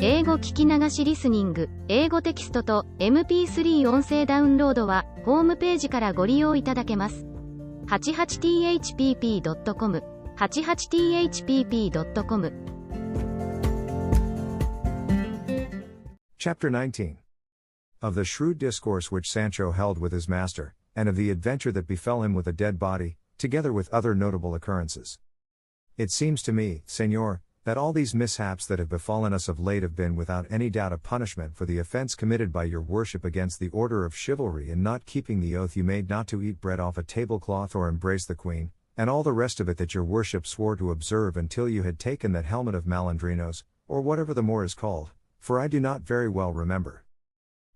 英語聞き流しリスニング、英語テキストと MP3 音声ダウンロードはホームページからご利用いただけます。88thpp.com 88thpp.com Chapter 19 Of the shrewd discourse which Sancho held with his master, and of the adventure that befell him with a dead body, together with other notable occurrences. It seems to me, Señor, that all these mishaps that have befallen us of late have been without any doubt a punishment for the offense committed by your worship against the order of chivalry in not keeping the oath you made not to eat bread off a tablecloth or embrace the queen, and all the rest of it that your worship swore to observe until you had taken that helmet of Malandrinos, or whatever the more is called, for I do not very well remember.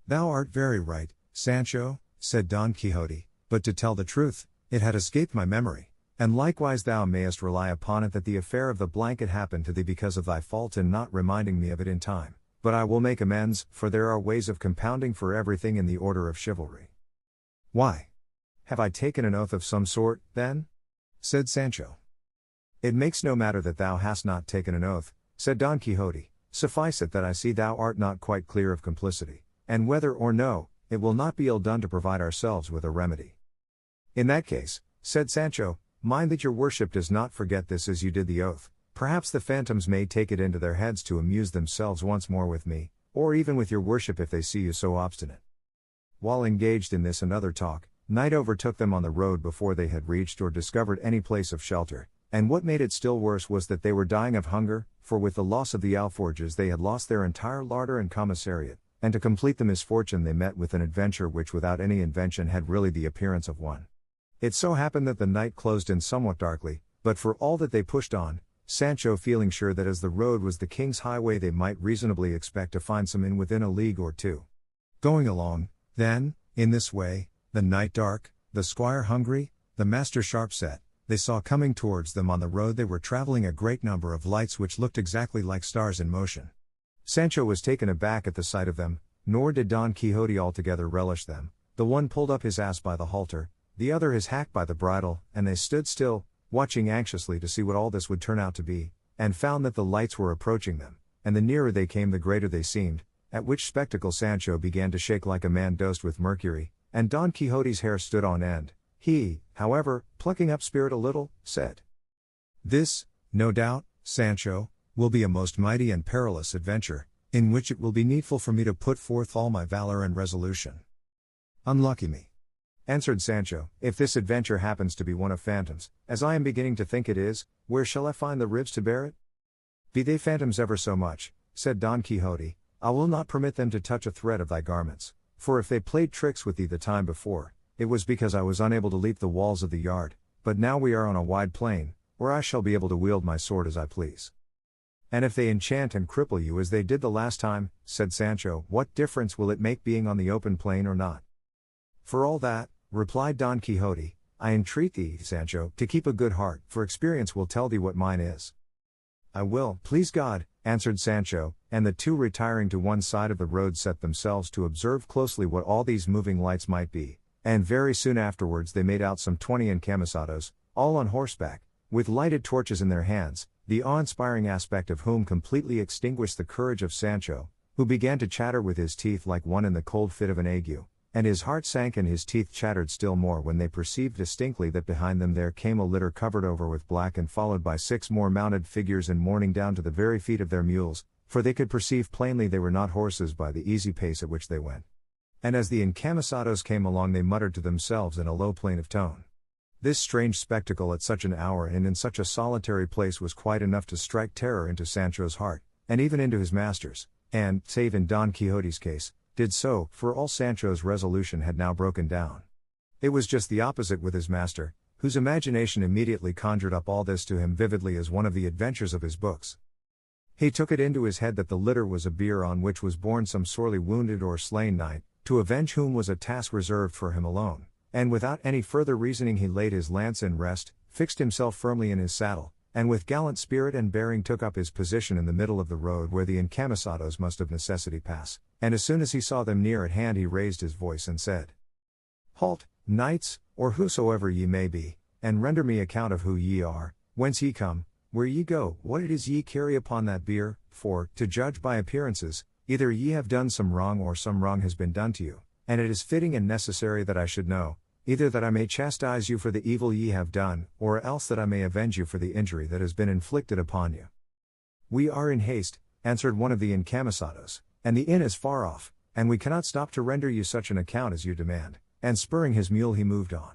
Thou art very right, Sancho, said Don Quixote, but to tell the truth, it had escaped my memory. And likewise thou mayest rely upon it that the affair of the blanket happened to thee because of thy fault in not reminding me of it in time, but I will make amends, for there are ways of compounding for everything in the order of chivalry. Why? Have I taken an oath of some sort, then? Said Sancho. It makes no matter that thou hast not taken an oath, said Don Quixote, suffice it that I see thou art not quite clear of complicity, and whether or no, it will not be ill done to provide ourselves with a remedy. In that case, said Sancho, mind that your worship does not forget this as you did the oath. Perhaps the phantoms may take it into their heads to amuse themselves once more with me, or even with your worship if they see you so obstinate. While engaged in this and other talk, night overtook them on the road before they had reached or discovered any place of shelter, and what made it still worse was that they were dying of hunger, for with the loss of the alforges they had lost their entire larder and commissariat, and to complete the misfortune they met with an adventure which without any invention had really the appearance of one. It so happened that the night closed in somewhat darkly, but for all that they pushed on, Sancho feeling sure that as the road was the king's highway they might reasonably expect to find some inn within a league or two. Going along, then, in this way, the night dark, the squire hungry, the master sharp set, they saw coming towards them on the road they were travelling a great number of lights which looked exactly like stars in motion. Sancho was taken aback at the sight of them, nor did Don Quixote altogether relish them. The one pulled up his ass by the halter, the other his hack by the bridle, and they stood still, watching anxiously to see what all this would turn out to be, and found that the lights were approaching them, and the nearer they came the greater they seemed, at which spectacle Sancho began to shake like a man dosed with mercury, and Don Quixote's hair stood on end. He, however, plucking up spirit a little, said, "This, no doubt, Sancho, will be a most mighty and perilous adventure, in which it will be needful for me to put forth all my valor and resolution." "Unlucky me," answered Sancho, "if this adventure happens to be one of phantoms, as I am beginning to think it is, where shall I find the ribs to bear it?" "Be they phantoms ever so much," said Don Quixote, "I will not permit them to touch a thread of thy garments, for if they played tricks with thee the time before, it was because I was unable to leap the walls of the yard, but now we are on a wide plain, where I shall be able to wield my sword as I please." "And if they enchant and cripple you as they did the last time," said Sancho, "what difference will it make being on the open plain or not?" "For all that," replied Don Quixote, "I entreat thee, Sancho, to keep a good heart, for experience will tell thee what mine is." "I will, please God," answered Sancho, and the two retiring to one side of the road set themselves to observe closely what all these moving lights might be, and very soon afterwards they made out some 20 encamisados, all on horseback, with lighted torches in their hands, the awe-inspiring aspect of whom completely extinguished the courage of Sancho, who began to chatter with his teeth like one in the cold fit of an ague, and his heart sank and his teeth chattered still more when they perceived distinctly that behind them there came a litter covered over with black and followed by 6 more mounted figures in mourning down to the very feet of their mules, for they could perceive plainly they were not horses by the easy pace at which they went. And as the encamisados came along they muttered to themselves in a low plaintive tone. This strange spectacle at such an hour and in such a solitary place was quite enough to strike terror into Sancho's heart, and even into his master's, and, save in Don Quixote's case, did so, for all Sancho's resolution had now broken down. It was just the opposite with his master, whose imagination immediately conjured up all this to him vividly as one of the adventures of his books. He took it into his head that the litter was a bier on which was borne some sorely wounded or slain knight, to avenge whom was a task reserved for him alone, and without any further reasoning he laid his lance in rest, fixed himself firmly in his saddle, and with gallant spirit and bearing took up his position in the middle of the road where the encamisados must of necessity pass, and as soon as he saw them near at hand he raised his voice and said, "Halt, knights, or whosoever ye may be, and render me account of who ye are, whence ye come, where ye go, what it is ye carry upon that bier, for, to judge by appearances, either ye have done some wrong or some wrong has been done to you, and it is fitting and necessary that I should know, either that I may chastise you for the evil ye have done, or else that I may avenge you for the injury that has been inflicted upon you. We are in haste, answered one of the encamisados, and the inn is far off, and we cannot stop to render you such an account as you demand, and spurring his mule he moved on.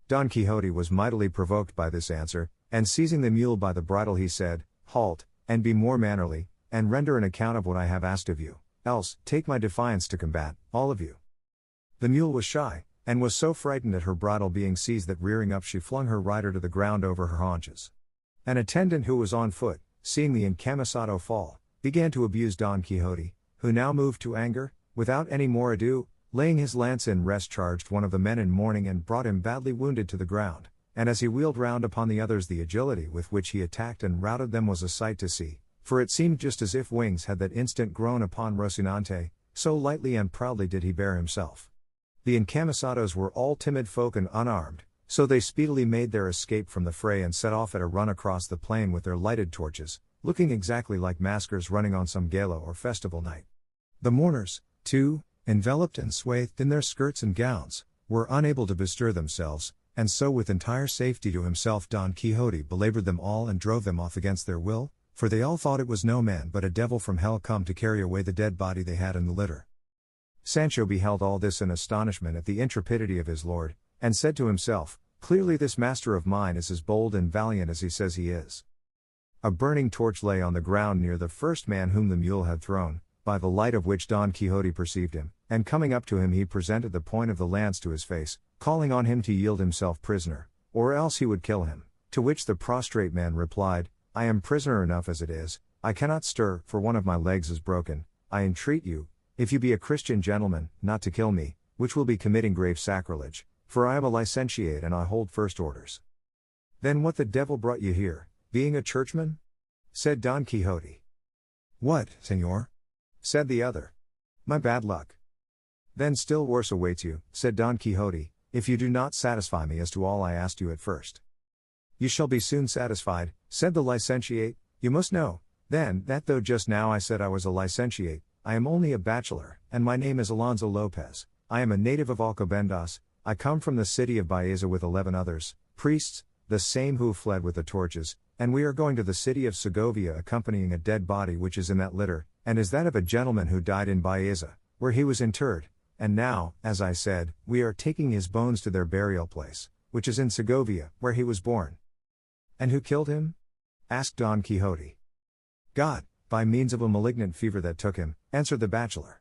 Don Quixote was mightily provoked by this answer, and seizing the mule by the bridle he said, Halt, and be more mannerly, and render an account of what I have asked of you, else, take my defiance to combat, all of you. The mule was shy, and was so frightened at her bridle being seized that rearing up she flung her rider to the ground over her haunches. An attendant who was on foot, seeing the encamisado fall, began to abuse Don Quixote, who now moved to anger, without any more ado, laying his lance in rest charged one of the men in mourning and brought him badly wounded to the ground, and as he wheeled round upon the others the agility with which he attacked and routed them was a sight to see, for it seemed just as if wings had that instant grown upon Rocinante, so lightly and proudly did he bear himself. The encamisados were all timid folk and unarmed, so they speedily made their escape from the fray and set off at a run across the plain with their lighted torches, looking exactly like maskers running on some gala or festival night. The mourners, too, enveloped and swathed in their skirts and gowns, were unable to bestir themselves, and so with entire safety to himself Don Quixote belabored them all and drove them off against their will, for they all thought it was no man but a devil from hell come to carry away the dead body they had in the litter. Sancho beheld all this in astonishment at the intrepidity of his lord, and said to himself, Clearly this master of mine is as bold and valiant as he says he is. A burning torch lay on the ground near the first man whom the mule had thrown, by the light of which Don Quixote perceived him, and coming up to him he presented the point of the lance to his face, calling on him to yield himself prisoner, or else he would kill him, to which the prostrate man replied, I am prisoner enough as it is, I cannot stir, for one of my legs is broken, I entreat you, if you be a Christian gentleman, not to kill me, which will be committing grave sacrilege, for I am a licentiate and I hold first orders. Then what the devil brought you here, being a churchman? Said Don Quixote. What, senor? Said the other. My bad luck. Then still worse awaits you, said Don Quixote, if you do not satisfy me as to all I asked you at first. You shall be soon satisfied, said the licentiate, you must know, then, that though just now I said I was a licentiate, I am only a bachelor, and my name is Alonso Lopez, I am a native of Alcobendas, I come from the city of Baeza with 11 others, priests, the same who fled with the torches, and we are going to the city of Segovia accompanying a dead body which is in that litter, and is that of a gentleman who died in Baeza, where he was interred, and now, as I said, we are taking his bones to their burial place, which is in Segovia, where he was born. And who killed him? Asked Don Quixote. God, by means of a malignant fever that took him, answered the bachelor.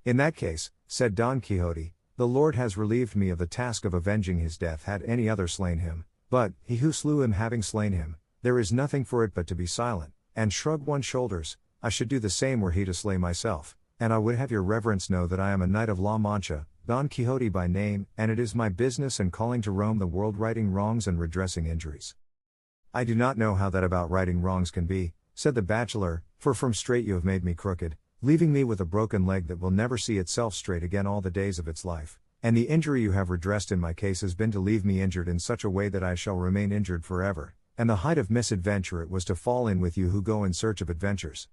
In that case, said Don Quixote, the Lord has relieved me of the task of avenging his death had any other slain him, but, he who slew him having slain him, there is nothing for it but to be silent, and shrug one's shoulders, I should do the same were he to slay myself, and I would have your reverence know that I am a knight of La Mancha, Don Quixote by name, and it is my business and calling to roam the world righting wrongs and redressing injuries. I do not know how that about righting wrongs can be, said the bachelor, for from straight you have made me crooked, leaving me with a broken leg that will never see itself straight again all the days of its life, and the injury you have redressed in my case has been to leave me injured in such a way that I shall remain injured forever, and the height of misadventure it was to fall in with you who go in search of adventures.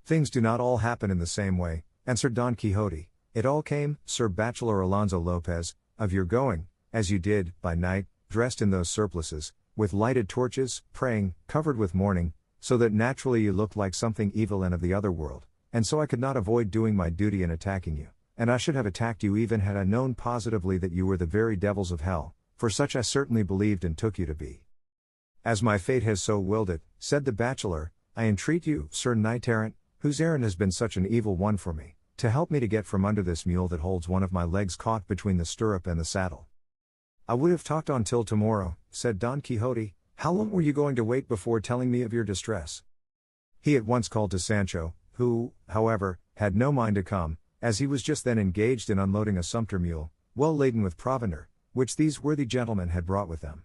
Things do not all happen in the same way, answered Don Quixote, it all came, Sir Bachelor Alonso Lopez, of your going, as you did, by night, dressed in those surplices, with lighted torches, praying, covered with mourning, so that naturally you looked like something evil and of the other world, and so I could not avoid doing my duty in attacking you, and I should have attacked you even had I known positively that you were the very devils of hell, for such I certainly believed and took you to be. As my fate has so willed it, said the bachelor, I entreat you, Sir Knight Errant, whose errand has been such an evil one for me, to help me to get from under this mule that holds one of my legs caught between the stirrup and the saddle. I would have talked on till tomorrow, said Don Quixote, how long were you going to wait before telling me of your distress? He at once called to Sancho, who, however, had no mind to come, as he was just then engaged in unloading a sumpter mule, well laden with provender, which these worthy gentlemen had brought with them.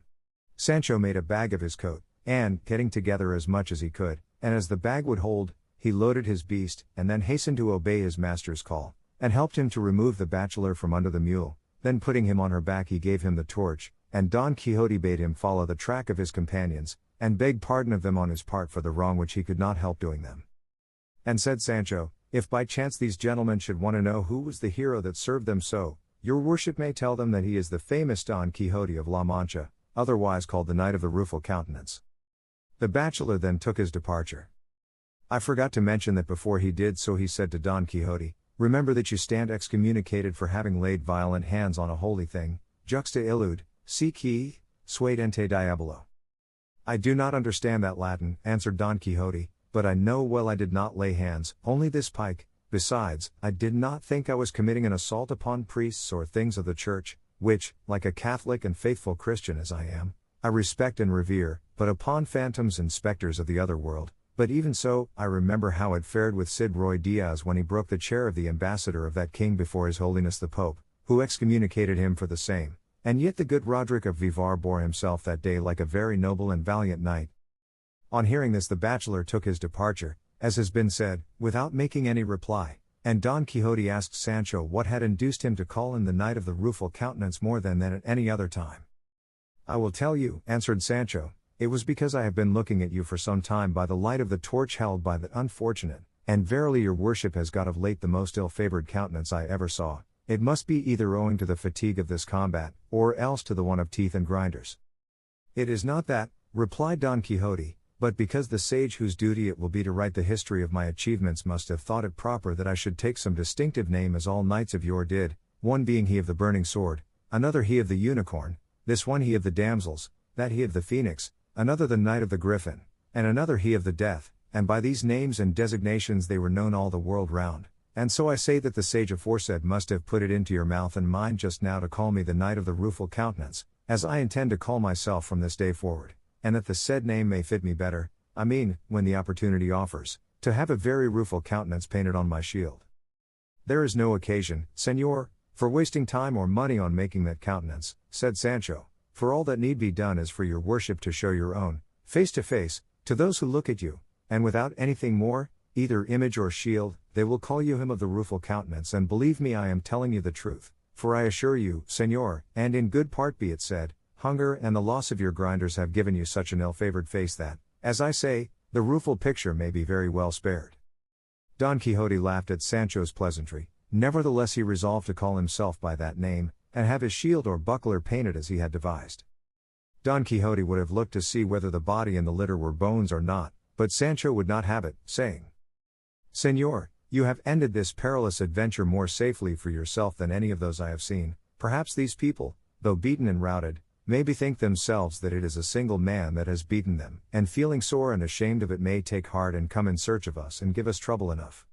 Sancho made a bag of his coat, and, getting together as much as he could, and as the bag would hold, he loaded his beast, and then hastened to obey his master's call, and helped him to remove the bachelor from under the mule, then putting him on her back he gave him the torch, and Don Quixote bade him follow the track of his companions, and begged pardon of them on his part for the wrong which he could not help doing them. And said Sancho, if by chance these gentlemen should want to know who was the hero that served them so, your worship may tell them that he is the famous Don Quixote of La Mancha, otherwise called the Knight of the Rueful Countenance. The bachelor then took his departure. I forgot to mention that before he did so he said to Don Quixote, remember that you stand excommunicated for having laid violent hands on a holy thing, juxta illud, si qui, suade ente diabolo. I do not understand that Latin, answered Don Quixote, but I know well I did not lay hands, only this pike. Besides, I did not think I was committing an assault upon priests or things of the church, which, like a Catholic and faithful Christian as I am, I respect and revere, but upon phantoms and spectres of the other world. But even so, I remember how it fared with Cid Roy Diaz when he broke the chair of the ambassador of that king before His Holiness the Pope, who excommunicated him for the same, and yet the good Roderick of Vivar bore himself that day like a very noble and valiant knight. On hearing this the bachelor took his departure, as has been said, without making any reply, and Don Quixote asked Sancho what had induced him to call him the Knight of the Rueful Countenance more than at any other time. I will tell you, answered Sancho, it was because I have been looking at you for some time by the light of the torch held by that unfortunate, and verily your worship has got of late the most ill-favoured countenance I ever saw. It must be either owing to the fatigue of this combat, or else to the want of teeth and grinders. It is not that, replied Don Quixote, but because the sage whose duty it will be to write the history of my achievements must have thought it proper that I should take some distinctive name as all knights of yore did, one being he of the burning sword, another he of the unicorn, this one he of the damsels, that he of the phoenix, another the knight of the griffin, and another he of the death, and by these names and designations they were known all the world round, and so I say that the sage aforesaid must have put it into your mouth and mine just now to call me the Knight of the Rueful Countenance, as I intend to call myself from this day forward, and that the said name may fit me better, I mean, when the opportunity offers, to have a very rueful countenance painted on my shield. There is no occasion, Señor, for wasting time or money on making that countenance, said Sancho, for all that need be done is for your worship to show your own, face to face, to those who look at you, and without anything more, either image or shield, they will call you him of the rueful countenance, and believe me I am telling you the truth, for I assure you, Señor, and in good part be it said, hunger and the loss of your grinders have given you such an ill-favoured face that, as I say, the rueful picture may be very well spared. Don Quixote laughed at Sancho's pleasantry, nevertheless he resolved to call himself by that name, and have his shield or buckler painted as he had devised. Don Quixote would have looked to see whether the body in the litter were bones or not, but Sancho would not have it, saying, Señor, you have ended this perilous adventure more safely for yourself than any of those I have seen. Perhaps these people, though beaten and routed, may bethink themselves that it is a single man that has beaten them, and feeling sore and ashamed of it may take heart and come in search of us and give us trouble enough.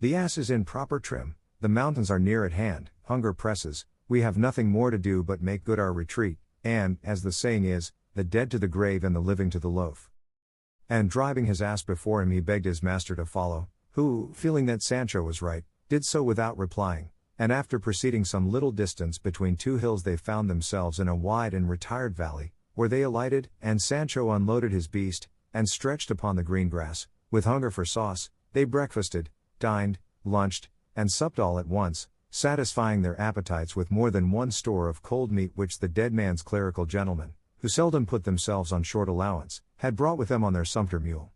The ass is in proper trim, the mountains are near at hand, hunger presses, we have nothing more to do but make good our retreat, and, as the saying is, the dead to the grave and the living to the loaf. And driving his ass before him he begged his master to follow, who, feeling that Sancho was right, did so without replying, and after proceeding some little distance between two hills they found themselves in a wide and retired valley, where they alighted, and Sancho unloaded his beast, and stretched upon the green grass, with hunger for sauce, they breakfasted, dined, lunched, and supped all at once, satisfying their appetites with more than one store of cold meat which the dead man's clerical gentlemen, who seldom put themselves on short allowance, had brought with them on their sumpter mule.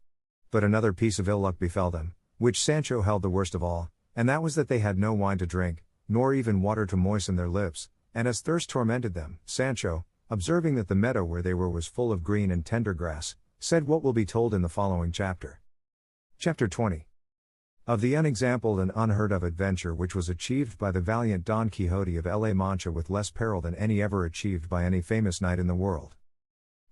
But another piece of ill luck befell them, which Sancho held the worst of all, and that was that they had no wine to drink, nor even water to moisten their lips, and as thirst tormented them, Sancho, observing that the meadow where they were was full of green and tender grass, said what will be told in the following chapter. Chapter 20. Of the unexampled and unheard of adventure which was achieved by the valiant Don Quixote of La Mancha with less peril than any ever achieved by any famous knight in the world.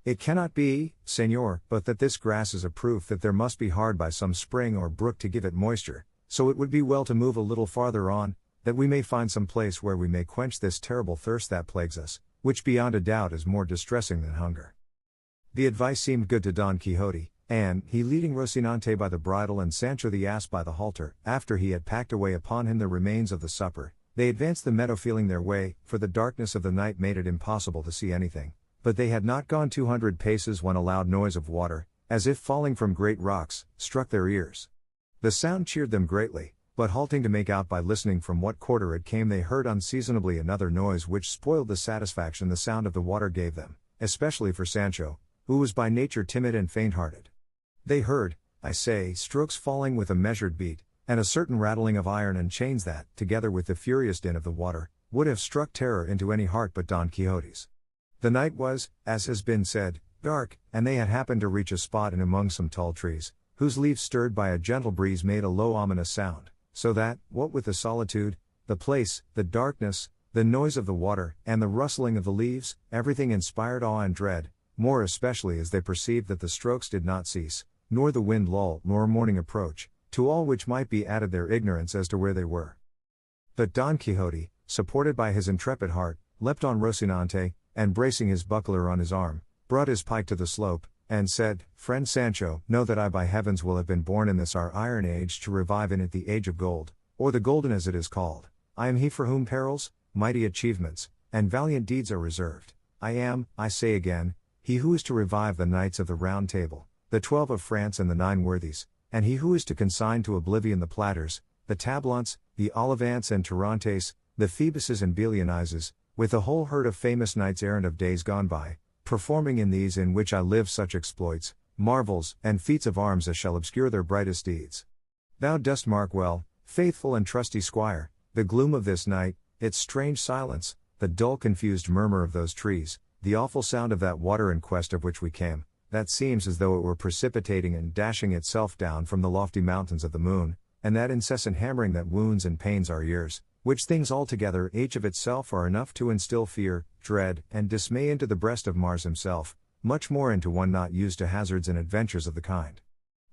It cannot be, Señor, but that this grass is a proof that there must be hard by some spring or brook to give it moisture, so it would be well to move a little farther on, that we may find some place where we may quench this terrible thirst that plagues us, which beyond a doubt is more distressing than hunger. The advice seemed good to Don Quixote, and, he leading Rocinante by the bridle and Sancho the ass by the halter, after he had packed away upon him the remains of the supper, they advanced the meadow feeling their way, for the darkness of the night made it impossible to see anything, but they had not gone 200 paces when a loud noise of water, as if falling from great rocks, struck their ears. The sound cheered them greatly, but halting to make out by listening from what quarter it came they heard unseasonably another noise which spoiled the satisfaction the sound of the water gave them, especially for Sancho, who was by nature timid and faint-hearted. They heard, I say, strokes falling with a measured beat, and a certain rattling of iron and chains that, together with the furious din of the water, would have struck terror into any heart but Don Quixote's. The night was, as has been said, dark, and they had happened to reach a spot in among some tall trees, whose leaves stirred by a gentle breeze made a low ominous sound, so that, what with the solitude, the place, the darkness, the noise of the water, and the rustling of the leaves, everything inspired awe and dread, more especially as they perceived that the strokes did not cease, nor the wind lull, nor morning approach, to all which might be added their ignorance as to where they were. But Don Quixote, supported by his intrepid heart, leapt on Rocinante, and bracing his buckler on his arm, brought his pike to the slope, and said, Friend Sancho, know that I by heavens will have been born in this our iron age to revive in it the age of gold, or the golden as it is called. I am he for whom perils, mighty achievements, and valiant deeds are reserved. I am, I say again, he who is to revive the knights of the Round Table, the 12 of France and the 9 worthies, and he who is to consign to oblivion the Platters, the Tablants, the Ollivants and Tarantes, the Phoebuses and Belianises, with the whole herd of famous knights errant of days gone by, performing in these in which I live such exploits, marvels, and feats of arms as shall obscure their brightest deeds. Thou dost mark well, faithful and trusty squire, the gloom of this night, its strange silence, the dull confused murmur of those trees, the awful sound of that water in quest of which we came, that seems as though it were precipitating and dashing itself down from the lofty mountains of the moon, and that incessant hammering that wounds and pains our ears, which things altogether each of itself are enough to instill fear, dread, and dismay into the breast of Mars himself, much more into one not used to hazards and adventures of the kind.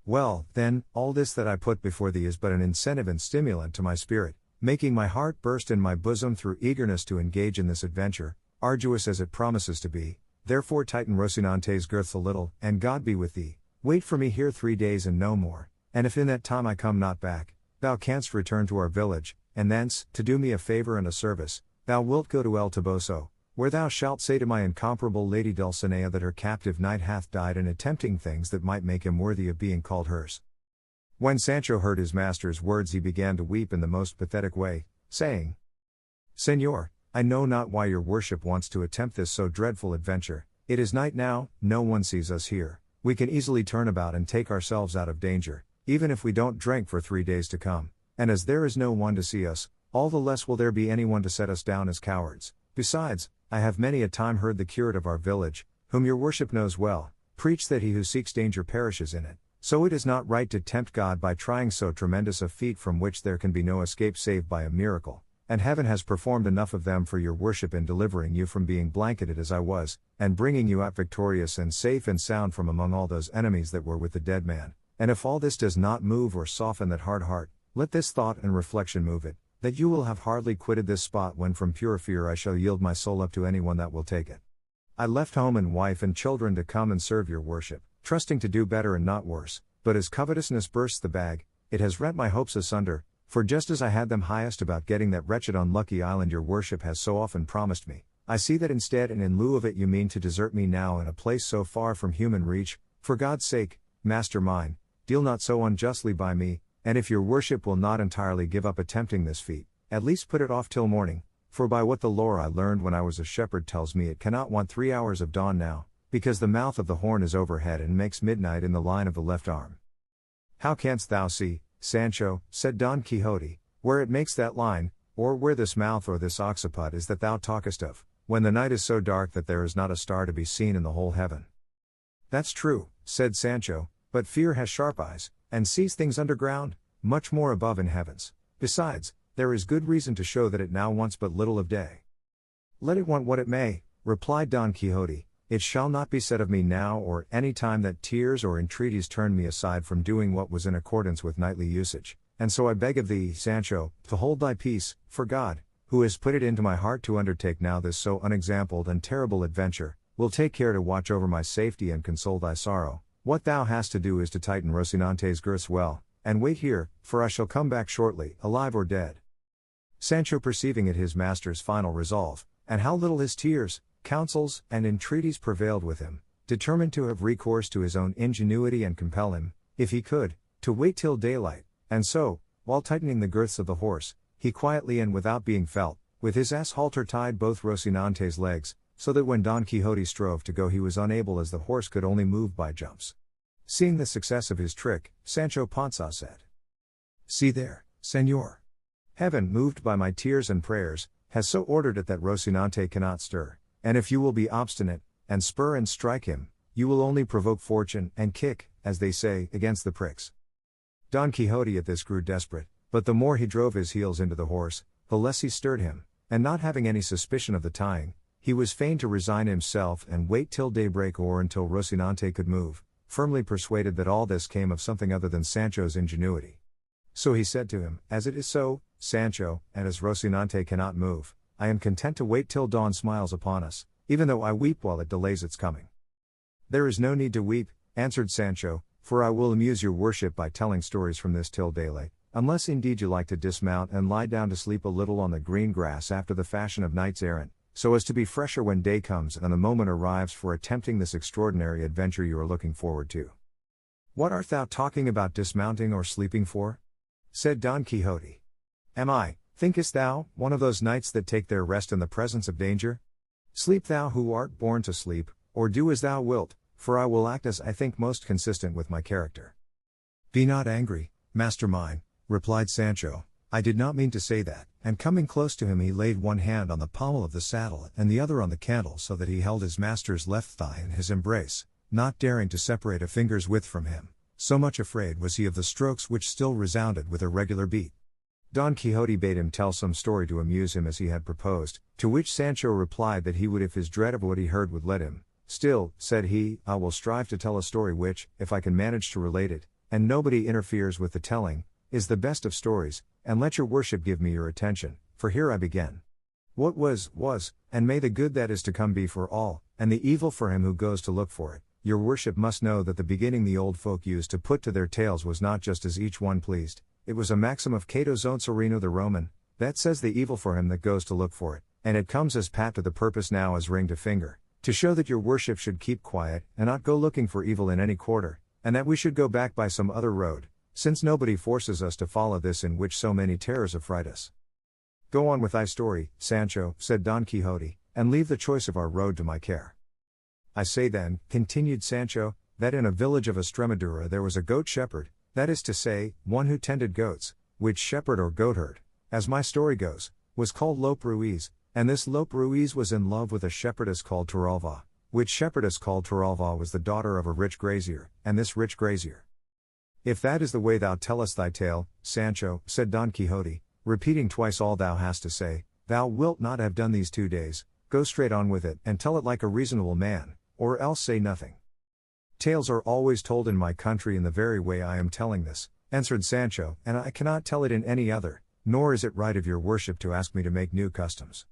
Well, then, all this that I put before thee is but an incentive and stimulant to my spirit, making my heart burst in my bosom through eagerness to engage in this adventure, arduous as it promises to be. Therefore tighten Rocinante's girths a little, and God be with thee. Wait for me here 3 days and no more, and if in that time I come not back, thou canst return to our village, and thence, to do me a favor and a service, thou wilt go to El Toboso, where thou shalt say to my incomparable lady Dulcinea that her captive knight hath died in attempting things that might make him worthy of being called hers. When Sancho heard his master's words he began to weep in the most pathetic way, saying, Señor, I know not why your worship wants to attempt this so dreadful adventure. It is night now, no one sees us here, we can easily turn about and take ourselves out of danger, even if we don't drink for 3 days to come, and as there is no one to see us, all the less will there be anyone to set us down as cowards. Besides, I have many a time heard the curate of our village, whom your worship knows well, preach that he who seeks danger perishes in it, so it is not right to tempt God by trying so tremendous a feat from which there can be no escape save by a miracle, and heaven has performed enough of them for your worship in delivering you from being blanketed as I was, and bringing you out victorious and safe and sound from among all those enemies that were with the dead man. And if all this does not move or soften that hard heart, let this thought and reflection move it, that you will have hardly quitted this spot when from pure fear I shall yield my soul up to anyone that will take it. I left home and wife and children to come and serve your worship, trusting to do better and not worse, but as covetousness bursts the bag, it has rent my hopes asunder, for just as I had them highest about getting that wretched unlucky island your worship has so often promised me, I see that instead and in lieu of it you mean to desert me now in a place so far from human reach. For God's sake, master mine, deal not so unjustly by me, and if your worship will not entirely give up attempting this feat, at least put it off till morning, for by what the lore I learned when I was a shepherd tells me it cannot want 3 hours of dawn now, because the mouth of the horn is overhead and makes midnight in the line of the left arm. How canst thou see, Sancho, said Don Quixote, where it makes that line, or where this mouth or this occiput is that thou talkest of, when the night is so dark that there is not a star to be seen in the whole heaven? That's true, said Sancho, but fear has sharp eyes, and sees things underground, much more above in heavens. Besides, there is good reason to show that it now wants but little of day. Let it want what it may, replied Don Quixote, it shall not be said of me now or any time that tears or entreaties turned me aside from doing what was in accordance with knightly usage, and so I beg of thee, Sancho, to hold thy peace, for God, who has put it into my heart to undertake now this so unexampled and terrible adventure, will take care to watch over my safety and console thy sorrow. What thou hast to do is to tighten Rocinante's girths well, and wait here, for I shall come back shortly, alive or dead. Sancho, perceiving it his master's final resolve, and how little his tears, counsels, and entreaties prevailed with him, determined to have recourse to his own ingenuity and compel him, if he could, to wait till daylight, and so, while tightening the girths of the horse, he quietly and without being felt, with his ass halter tied both Rocinante's legs, so that when Don Quixote strove to go he was unable, as the horse could only move by jumps. Seeing the success of his trick, Sancho Panza said, "See there, Señor. Heaven, moved by my tears and prayers, has so ordered it that Rocinante cannot stir, and if you will be obstinate, and spur and strike him, you will only provoke fortune, and kick, as they say, against the pricks." Don Quixote at this grew desperate, but the more he drove his heels into the horse, the less he stirred him, and not having any suspicion of the tying, he was fain to resign himself and wait till daybreak or until Rocinante could move, firmly persuaded that all this came of something other than Sancho's ingenuity. So he said to him, "As it is so, Sancho, and as Rocinante cannot move, I am content to wait till dawn smiles upon us, even though I weep while it delays its coming." "There is no need to weep," answered Sancho, "for I will amuse your worship by telling stories from this till daylight, unless indeed you like to dismount and lie down to sleep a little on the green grass after the fashion of knights errant, so as to be fresher when day comes and the moment arrives for attempting this extraordinary adventure you are looking forward to." "What art thou talking about dismounting or sleeping for?" said Don Quixote. "Am I, thinkest thou, one of those knights that take their rest in the presence of danger? Sleep thou who art born to sleep, or do as thou wilt, for I will act as I think most consistent with my character." "Be not angry, master mine," replied Sancho, "I did not mean to say that," and coming close to him he laid one hand on the pommel of the saddle and the other on the cantle, so that he held his master's left thigh in his embrace, not daring to separate a finger's width from him, so much afraid was he of the strokes which still resounded with a regular beat. Don Quixote bade him tell some story to amuse him as he had proposed, to which Sancho replied that he would if his dread of what he heard would let him. "Still," said he, "I will strive to tell a story which, if I can manage to relate it, and nobody interferes with the telling, is the best of stories, and let your worship give me your attention, for here I begin. What was, and may the good that is to come be for all, and the evil for him who goes to look for it. Your worship must know that the beginning the old folk used to put to their tales was not just as each one pleased, it was a maxim of Cato Zonzarino the Roman, that says the evil for him that goes to look for it, and it comes as pat to the purpose now as ring to finger, to show that your worship should keep quiet, and not go looking for evil in any quarter, and that we should go back by some other road, since nobody forces us to follow this in which so many terrors affright us." "Go on with thy story, Sancho," said Don Quixote, "and leave the choice of our road to my care." "I say then," continued Sancho, "that in a village of Estremadura there was a goat shepherd, that is to say, one who tended goats, which shepherd or goatherd, as my story goes, was called Lope Ruiz, and this Lope Ruiz was in love with a shepherdess called Torralva, which shepherdess called Torralva was the daughter of a rich grazier, and this rich grazier—" "If that is the way thou tellest thy tale, Sancho," said Don Quixote, repeating twice all thou hast to say, "thou wilt not have done these 2 days, go straight on with it and tell it like a reasonable man, or else say nothing." "Tales are always told in my country in the very way I am telling this," answered Sancho, "and I cannot tell it in any other, nor is it right of your worship to ask me to make new customs."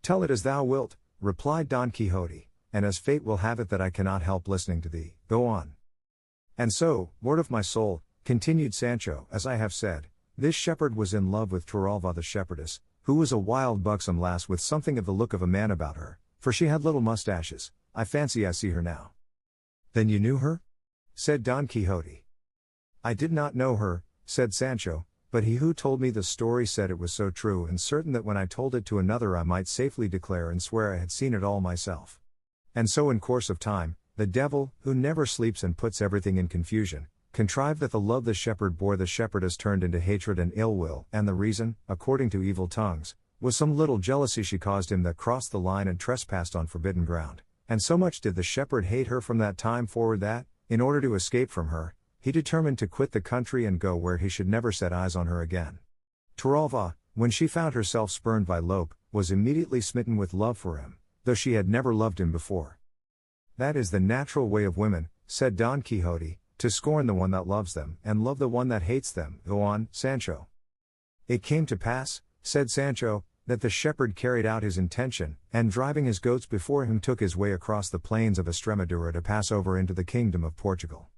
"Tell it as thou wilt," replied Don Quixote, "and as fate will have it that I cannot help listening to thee, go on." "And so, lord of my soul," continued Sancho, "as I have said, this shepherd was in love with Torralva the shepherdess, who was a wild buxom lass with something of the look of a man about her, for she had little mustaches. I fancy I see her now." "Then you knew her?" said Don Quixote. "I did not know her," said Sancho, "but he who told me the story said it was so true and certain that when I told it to another I might safely declare and swear I had seen it all myself. And so in course of time, the devil, who never sleeps and puts everything in confusion, contrived that the love the shepherd bore the shepherdess turned into hatred and ill will, and the reason, according to evil tongues, was some little jealousy she caused him that crossed the line and trespassed on forbidden ground. And so much did the shepherd hate her from that time forward that, in order to escape from her, he determined to quit the country and go where he should never set eyes on her again. Torralva, when she found herself spurned by Lope, was immediately smitten with love for him, though she had never loved him before." "That is the natural way of women," said Don Quixote, "to scorn the one that loves them and love the one that hates them. Go on, Sancho." "It came to pass," said Sancho, "that the shepherd carried out his intention, and driving his goats before him took his way across the plains of Estremadura to pass over into the kingdom of Portugal.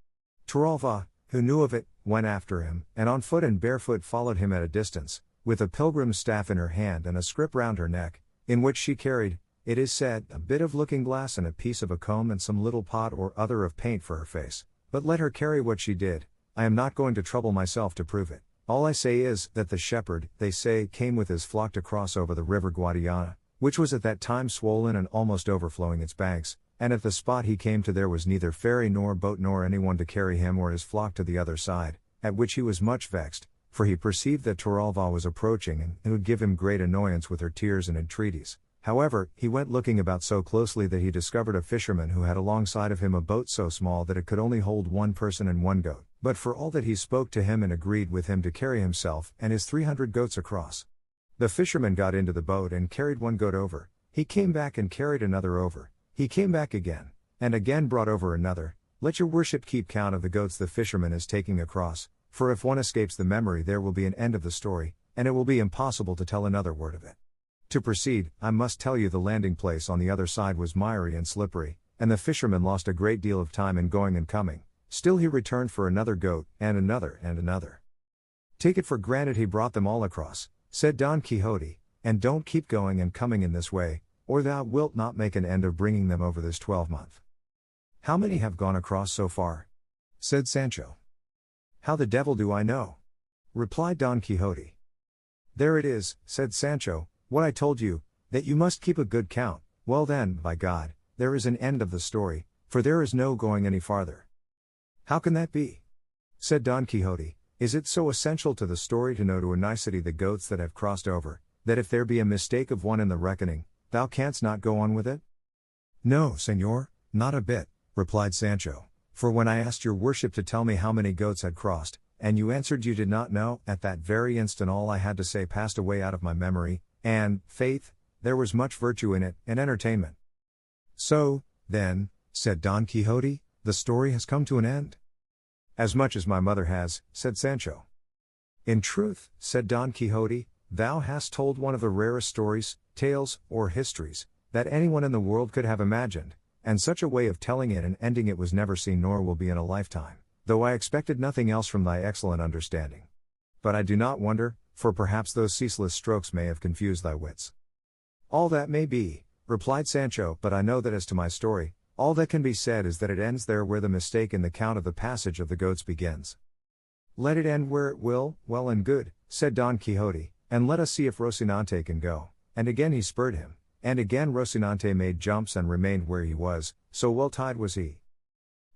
Torralva, who knew of it, went after him, and on foot and barefoot followed him at a distance, with a pilgrim's staff in her hand and a scrip round her neck, in which she carried, it is said, a bit of looking glass and a piece of a comb and some little pot or other of paint for her face. But let her carry what she did, I am not going to trouble myself to prove it. All I say is, that the shepherd, they say, came with his flock to cross over the river Guadiana, which was at that time swollen and almost overflowing its banks, and at the spot he came to there was neither ferry nor boat nor anyone to carry him or his flock to the other side, at which he was much vexed, for he perceived that Toralva was approaching and it would give him great annoyance with her tears and entreaties. However, he went looking about so closely that he discovered a fisherman who had alongside of him a boat so small that it could only hold one person and one goat, but for all that he spoke to him and agreed with him to carry himself and his 300 goats across. The fisherman got into the boat and carried one goat over, he came back and carried another over, he came back again, and again brought over another. Let your worship keep count of the goats the fisherman is taking across, for if one escapes the memory there will be an end of the story, and it will be impossible to tell another word of it. To proceed, I must tell you the landing place on the other side was miry and slippery, and the fisherman lost a great deal of time in going and coming. Still he returned for another goat, and another and another. Take it for granted he brought them all across, said Don Quixote, and don't keep going and coming in this way, or thou wilt not make an end of bringing them over this 12-month. How many have gone across so far? Said Sancho. How the devil do I know? Replied Don Quixote. There it is, said Sancho, what I told you, that you must keep a good count. Well then, by God, there is an end of the story, for there is no going any farther. How can that be? Said Don Quixote. Is it so essential to the story to know to a nicety the goats that have crossed over, that if there be a mistake of one in the reckoning, thou canst not go on with it? No, señor, not a bit, replied Sancho, for when I asked your worship to tell me how many goats had crossed, and you answered you did not know, at that very instant all I had to say passed away out of my memory, and, faith, there was much virtue in it, and entertainment. So, then, said Don Quixote, the story has come to an end? As much as my mother has, said Sancho. In truth, said Don Quixote, thou hast told one of the rarest stories, tales, or histories, that anyone in the world could have imagined, and such a way of telling it and ending it was never seen nor will be in a lifetime, though I expected nothing else from thy excellent understanding. But I do not wonder, for perhaps those ceaseless strokes may have confused thy wits. All that may be, replied Sancho, but I know that as to my story, all that can be said is that it ends there where the mistake in the count of the passage of the goats begins. Let it end where it will, well and good, said Don Quixote, and let us see if Rocinante can go. And again he spurred him, and again Rocinante made jumps and remained where he was, so well tied was he.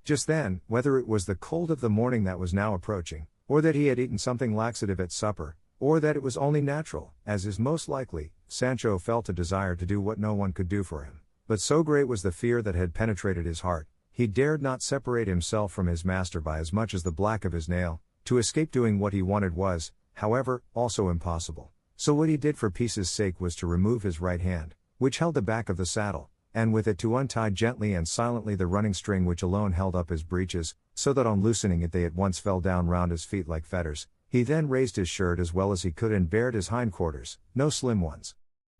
Just then, whether it was the cold of the morning that was now approaching, or that he had eaten something laxative at supper, or that it was only natural, as is most likely, Sancho felt a desire to do what no one could do for him. But so great was the fear that had penetrated his heart, he dared not separate himself from his master by as much as the black of his nail. To escape doing what he wanted was, however, also impossible. So what he did for peace's sake was to remove his right hand, which held the back of the saddle, and with it to untie gently and silently the running string which alone held up his breeches, so that on loosening it they at once fell down round his feet like fetters. He then raised his shirt as well as he could and bared his hindquarters, no slim ones.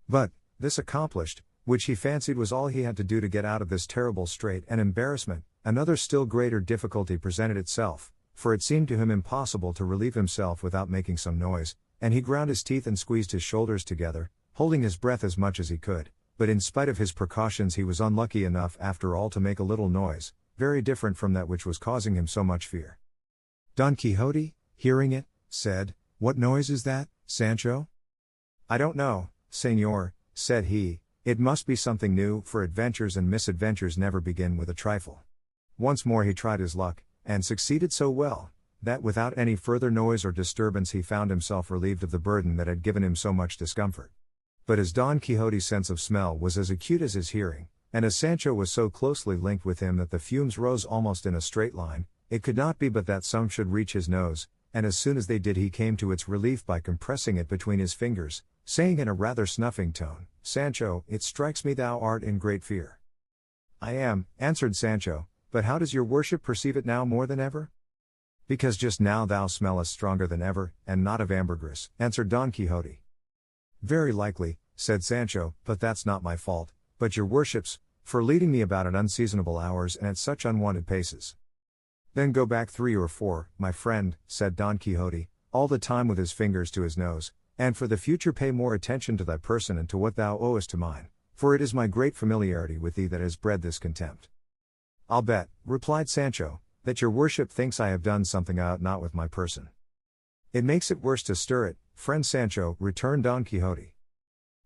But, this accomplished, which he fancied was all he had to do to get out of this terrible strait and embarrassment, another still greater difficulty presented itself, for it seemed to him impossible to relieve himself without making some noise, and he ground his teeth and squeezed his shoulders together, holding his breath as much as he could, but in spite of his precautions he was unlucky enough after all to make a little noise, very different from that which was causing him so much fear. Don Quixote, hearing it, said, "What noise is that, Sancho?" "I don't know, señor," said he, "it must be something new, for adventures and misadventures never begin with a trifle." Once more he tried his luck, and succeeded so well, that without any further noise or disturbance he found himself relieved of the burden that had given him so much discomfort. But as Don Quixote's sense of smell was as acute as his hearing, and as Sancho was so closely linked with him that the fumes rose almost in a straight line, it could not be but that some should reach his nose, and as soon as they did he came to its relief by compressing it between his fingers, saying in a rather snuffing tone, "Sancho, it strikes me thou art in great fear." "I am," answered Sancho, "but how does your worship perceive it now more than ever?" "Because just now thou smellest stronger than ever, and not of ambergris," answered Don Quixote. "Very likely," said Sancho, "but that's not my fault, but your worship's, for leading me about at unseasonable hours and at such unwonted paces." "Then go back 3 or 4, my friend," said Don Quixote, all the time with his fingers to his nose, "and for the future pay more attention to thy person and to what thou owest to mine, for it is my great familiarity with thee that has bred this contempt." "I'll bet," replied Sancho, "that your worship thinks I have done something I ought not with my person." "It makes it worse to stir it, friend Sancho," returned Don Quixote.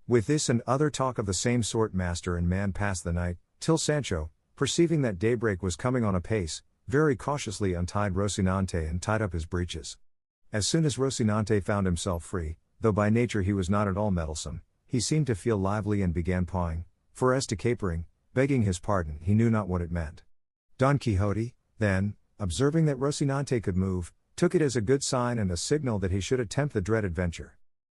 With this and other talk of the same sort, master and man passed the night, till Sancho, perceiving that daybreak was coming on apace, very cautiously untied Rocinante and tied up his breeches. As soon as Rocinante found himself free, though by nature he was not at all meddlesome, he seemed to feel lively and began pawing, for as to capering, begging his pardon, he knew not what it meant. Don Quixote, then, observing that Rocinante could move, took it as a good sign and a signal that he should attempt the dread adventure.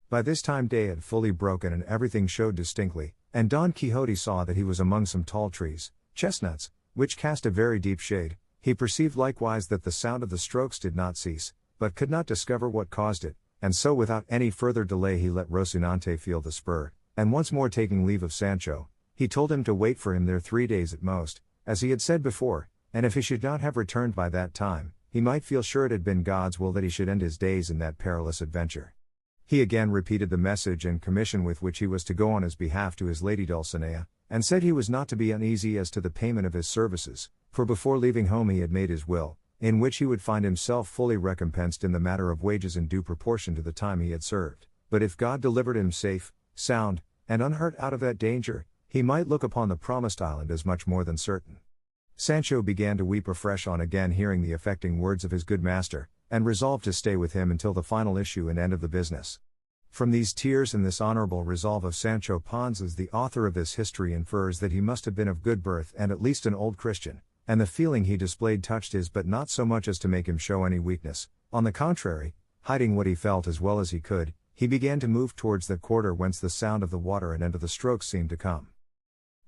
By this time day had fully broken and everything showed distinctly, and Don Quixote saw that he was among some tall trees, chestnuts, which cast a very deep shade. He perceived likewise that the sound of the strokes did not cease, but could not discover what caused it, and so without any further delay he let Rocinante feel the spur, and once more taking leave of Sancho, he told him to wait for him there 3 days at most, as he had said before, and if he should not have returned by that time, he might feel sure it had been God's will that he should end his days in that perilous adventure. He again repeated the message and commission with which he was to go on his behalf to his lady Dulcinea, and said he was not to be uneasy as to the payment of his services, for before leaving home he had made his will, in which he would find himself fully recompensed in the matter of wages in due proportion to the time he had served, but if God delivered him safe, sound, and unhurt out of that danger, he might look upon the promised island as much more than certain. Sancho began to weep afresh on again hearing the affecting words of his good master, and resolved to stay with him until the final issue and end of the business. From these tears and this honorable resolve of Sancho Panza, the author of this history infers that he must have been of good birth and at least an old Christian, and the feeling he displayed touched his but not so much as to make him show any weakness. On the contrary, hiding what he felt as well as he could, he began to move towards that quarter whence the sound of the water and end of the strokes seemed to come.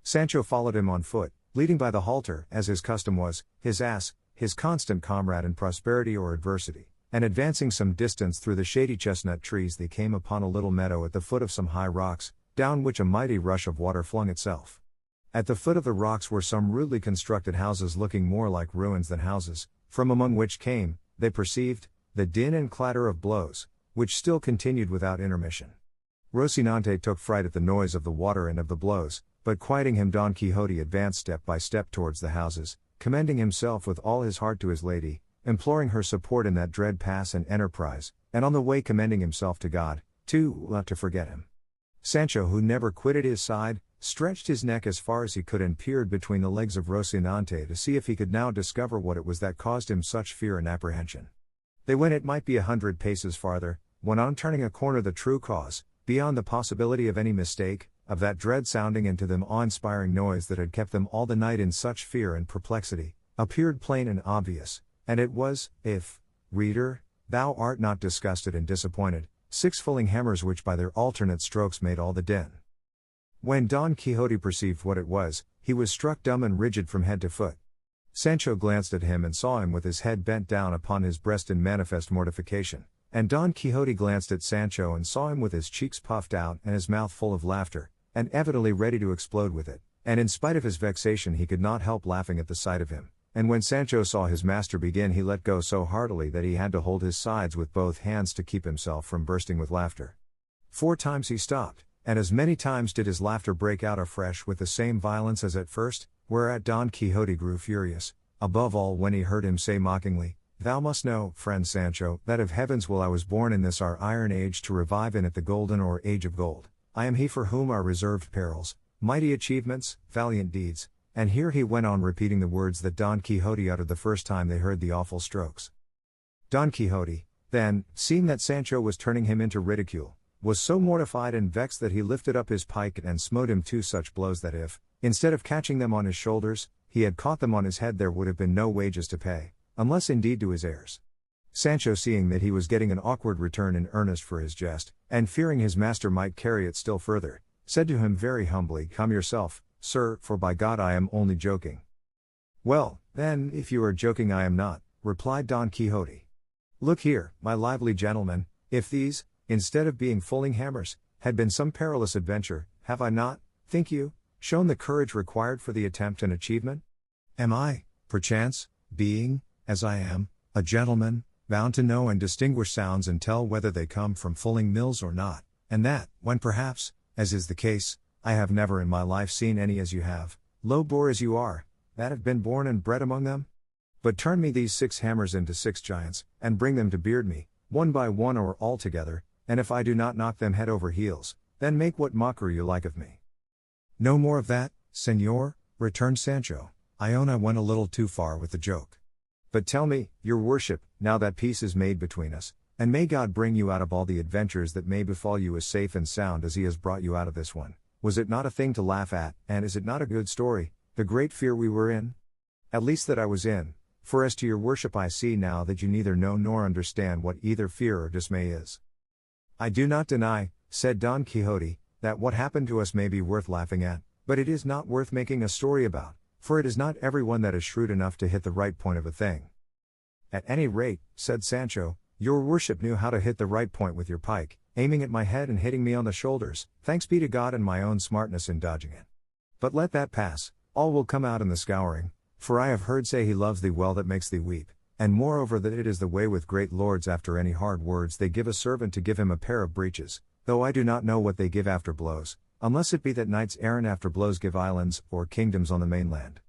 Sancho followed him on foot, leading by the halter, as his custom was, his ass, his constant comrade in prosperity or adversity, and advancing some distance through the shady chestnut trees they came upon a little meadow at the foot of some high rocks, down which a mighty rush of water flung itself. At the foot of the rocks were some rudely constructed houses looking more like ruins than houses, from among which came, they perceived, the din and clatter of blows, which still continued without intermission. Rocinante took fright at the noise of the water and of the blows, but quieting him Don Quixote advanced step by step towards the houses, commending himself with all his heart to his lady, imploring her support in that dread pass and enterprise, and on the way commending himself to God, not to forget him. Sancho, who never quitted his side, stretched his neck as far as he could and peered between the legs of Rocinante to see if he could now discover what it was that caused him such fear and apprehension. They went it might be 100 paces farther, when on turning a corner the true cause, beyond the possibility of any mistake, of that dread-sounding and to them awe-inspiring noise that had kept them all the night in such fear and perplexity, appeared plain and obvious, and it was, if, reader, thou art not disgusted and disappointed, 6 fulling hammers which by their alternate strokes made all the din. When Don Quixote perceived what it was, he was struck dumb and rigid from head to foot. Sancho glanced at him and saw him with his head bent down upon his breast in manifest mortification, and Don Quixote glanced at Sancho and saw him with his cheeks puffed out and his mouth full of laughter, and evidently ready to explode with it, and in spite of his vexation he could not help laughing at the sight of him, and when Sancho saw his master begin he let go so heartily that he had to hold his sides with both hands to keep himself from bursting with laughter. 4 times he stopped, and as many times did his laughter break out afresh with the same violence as at first, whereat Don Quixote grew furious, above all when he heard him say mockingly, "Thou must know, friend Sancho, that of heaven's will I was born in this our iron age to revive in it the golden or age of gold. I am he for whom are reserved perils, mighty achievements, valiant deeds," and here he went on repeating the words that Don Quixote uttered the first time they heard the awful strokes. Don Quixote, then, seeing that Sancho was turning him into ridicule, was so mortified and vexed that he lifted up his pike and smote him 2 such blows that if, instead of catching them on his shoulders, he had caught them on his head there would have been no wages to pay, unless indeed to his heirs. Sancho, seeing that he was getting an awkward return in earnest for his jest, and fearing his master might carry it still further, said to him very humbly, "Come yourself, sir, for by God I am only joking." "Well, then, if you are joking I am not," replied Don Quixote. "Look here, my lively gentleman, if these, instead of being fulling hammers, had been some perilous adventure, have I not, think you, shown the courage required for the attempt and achievement? Am I, perchance, being, as I am, a gentleman, bound to know and distinguish sounds and tell whether they come from fulling mills or not, and that, when perhaps, as is the case, I have never in my life seen any as you have, low bore as you are, that have been born and bred among them? But turn me these 6 hammers into 6 giants, and bring them to beard me, one by one or all together, and if I do not knock them head over heels, then make what mockery you like of me. No more of that, Señor, returned Sancho. I own I went a little too far with the joke. But tell me, your worship, now that peace is made between us, and may God bring you out of all the adventures that may befall you as safe and sound as he has brought you out of this one, was it not a thing to laugh at, and is it not a good story, the great fear we were in? At least that I was in, for as to your worship I see now that you neither know nor understand what either fear or dismay is. I do not deny, said Don Quixote, that what happened to us may be worth laughing at, but it is not worth making a story about, for it is not everyone that is shrewd enough to hit the right point of a thing. At any rate, said Sancho, your worship knew how to hit the right point with your pike, aiming at my head and hitting me on the shoulders, thanks be to God and my own smartness in dodging it. But let that pass, all will come out in the scouring, for I have heard say he loves thee well that makes thee weep, and moreover that it is the way with great lords after any hard words they give a servant to give him a pair of breeches, though I do not know what they give after blows, unless it be that knights errant after blows give islands or kingdoms on the mainland.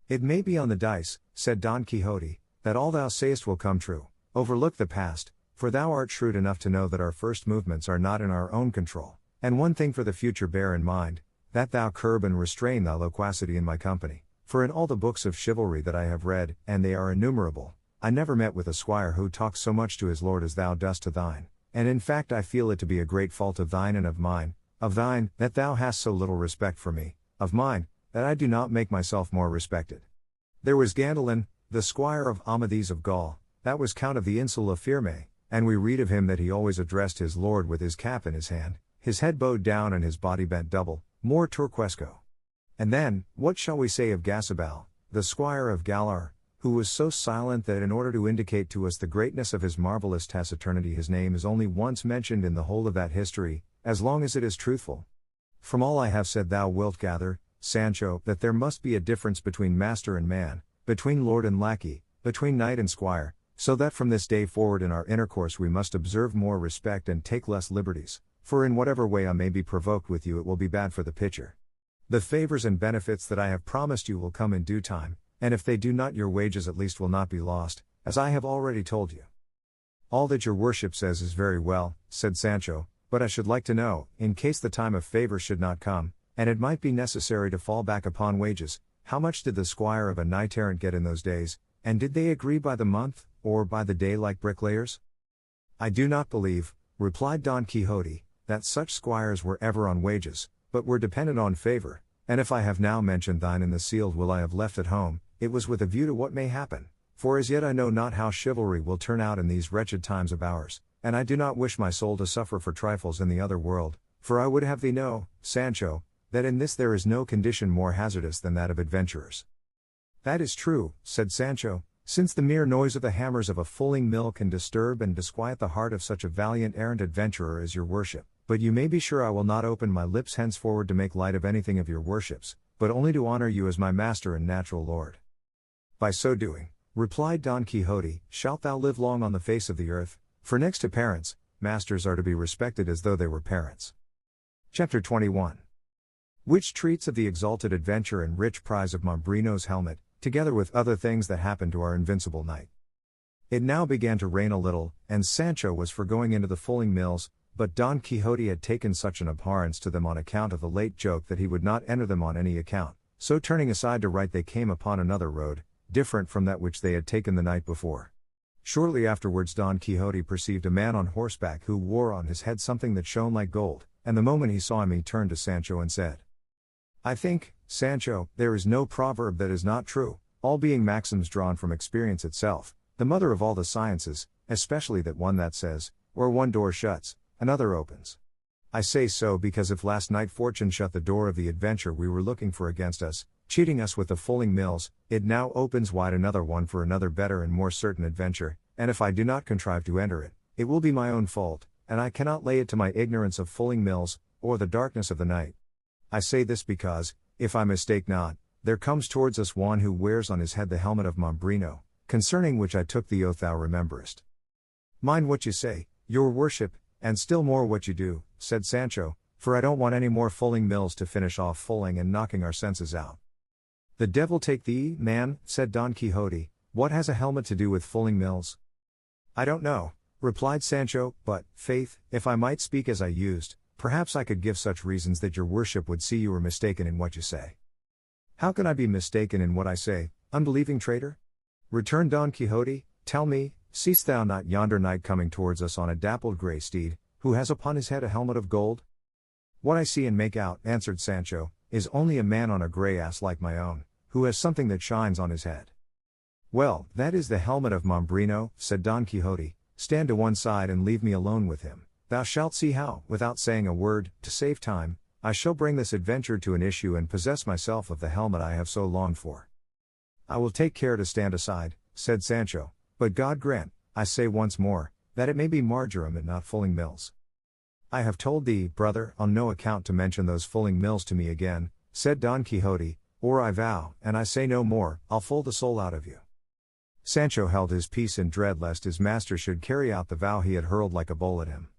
It may be on the dice, said Don Quixote, that all thou sayest will come true. Overlook the past, for thou art shrewd enough to know that our first movements are not in our own control, and one thing for the future bear in mind, that thou curb and restrain thy loquacity in my company, for in all the books of chivalry that I have read, and they are innumerable, I never met with a squire who talks so much to his lord as thou dost to thine, and in fact I feel it to be a great fault of thine and of mine, of thine, that thou hast so little respect for me, of mine, that I do not make myself more respected. There was Gandalin, the squire of Amadis of Gaul, that was Count of the Insula Firme, and we read of him that he always addressed his lord with his cap in his hand, his head bowed down and his body bent double, more turquesco. And then, what shall we say of Gasabal, the squire of Galar, who was so silent that in order to indicate to us the greatness of his marvelous taciturnity his name is only once mentioned in the whole of that history, as long as it is truthful. From all I have said thou wilt gather, Sancho, that there must be a difference between master and man, between lord and lackey, between knight and squire, so that from this day forward in our intercourse we must observe more respect and take less liberties, for in whatever way I may be provoked with you it will be bad for the pitcher. The favors and benefits that I have promised you will come in due time, and if they do not your wages at least will not be lost, as I have already told you. All that your worship says is very well, said Sancho, but I should like to know, in case the time of favor should not come, and it might be necessary to fall back upon wages, how much did the squire of a knight-errant get in those days, and did they agree by the month, or by the day like bricklayers? I do not believe, replied Don Quixote, that such squires were ever on wages, but were dependent on favor, and if I have now mentioned thine in the sealed will I have left at home, it was with a view to what may happen, for as yet I know not how chivalry will turn out in these wretched times of ours, and I do not wish my soul to suffer for trifles in the other world, for I would have thee know, Sancho, that in this there is no condition more hazardous than that of adventurers. That is true, said Sancho, since the mere noise of the hammers of a fulling mill can disturb and disquiet the heart of such a valiant errant adventurer as your worship, but you may be sure I will not open my lips henceforward to make light of anything of your worships, but only to honor you as my master and natural lord. By so doing, replied Don Quixote, shalt thou live long on the face of the earth, for next to parents, masters are to be respected as though they were parents. Chapter 21. Which treats of the exalted adventure and rich prize of Mambrino's helmet, together with other things that happened to our invincible knight. It now began to rain a little, and Sancho was for going into the fulling mills, but Don Quixote had taken such an abhorrence to them on account of the late joke that he would not enter them on any account, so turning aside to right they came upon another road, different from that which they had taken the night before. Shortly afterwards Don Quixote perceived a man on horseback who wore on his head something that shone like gold, and the moment he saw him he turned to Sancho and said, I think, Sancho, there is no proverb that is not true, all being maxims drawn from experience itself, the mother of all the sciences, especially that one that says, where one door shuts, another opens. I say so because if last night fortune shut the door of the adventure we were looking for against us, cheating us with the fulling mills, it now opens wide another one for another better and more certain adventure, and if I do not contrive to enter it, it will be my own fault, and I cannot lay it to my ignorance of fulling mills, or the darkness of the night. I say this because, if I mistake not, there comes towards us one who wears on his head the helmet of Mambrino, concerning which I took the oath thou rememberest. Mind what you say, your worship, and still more what you do, said Sancho, for I don't want any more fulling mills to finish off fulling and knocking our senses out. The devil take thee, man, said Don Quixote, what has a helmet to do with fulling mills? I don't know, replied Sancho, but, faith, if I might speak as I used, perhaps I could give such reasons that your worship would see you are mistaken in what you say. How can I be mistaken in what I say, unbelieving traitor? Returned Don Quixote, tell me, seest thou not yonder knight coming towards us on a dappled grey steed, who has upon his head a helmet of gold? What I see and make out, answered Sancho, is only a man on a grey ass like my own, who has something that shines on his head. Well, that is the helmet of Mambrino, said Don Quixote, stand to one side and leave me alone with him. Thou shalt see how, without saying a word, to save time, I shall bring this adventure to an issue and possess myself of the helmet I have so longed for. I will take care to stand aside, said Sancho, but God grant, I say once more, that it may be marjoram and not fulling mills. I have told thee, brother, on no account to mention those fulling mills to me again, said Don Quixote, or I vow, and I say no more, I'll full the soul out of you. Sancho held his peace in dread lest his master should carry out the vow he had hurled like a bull at him.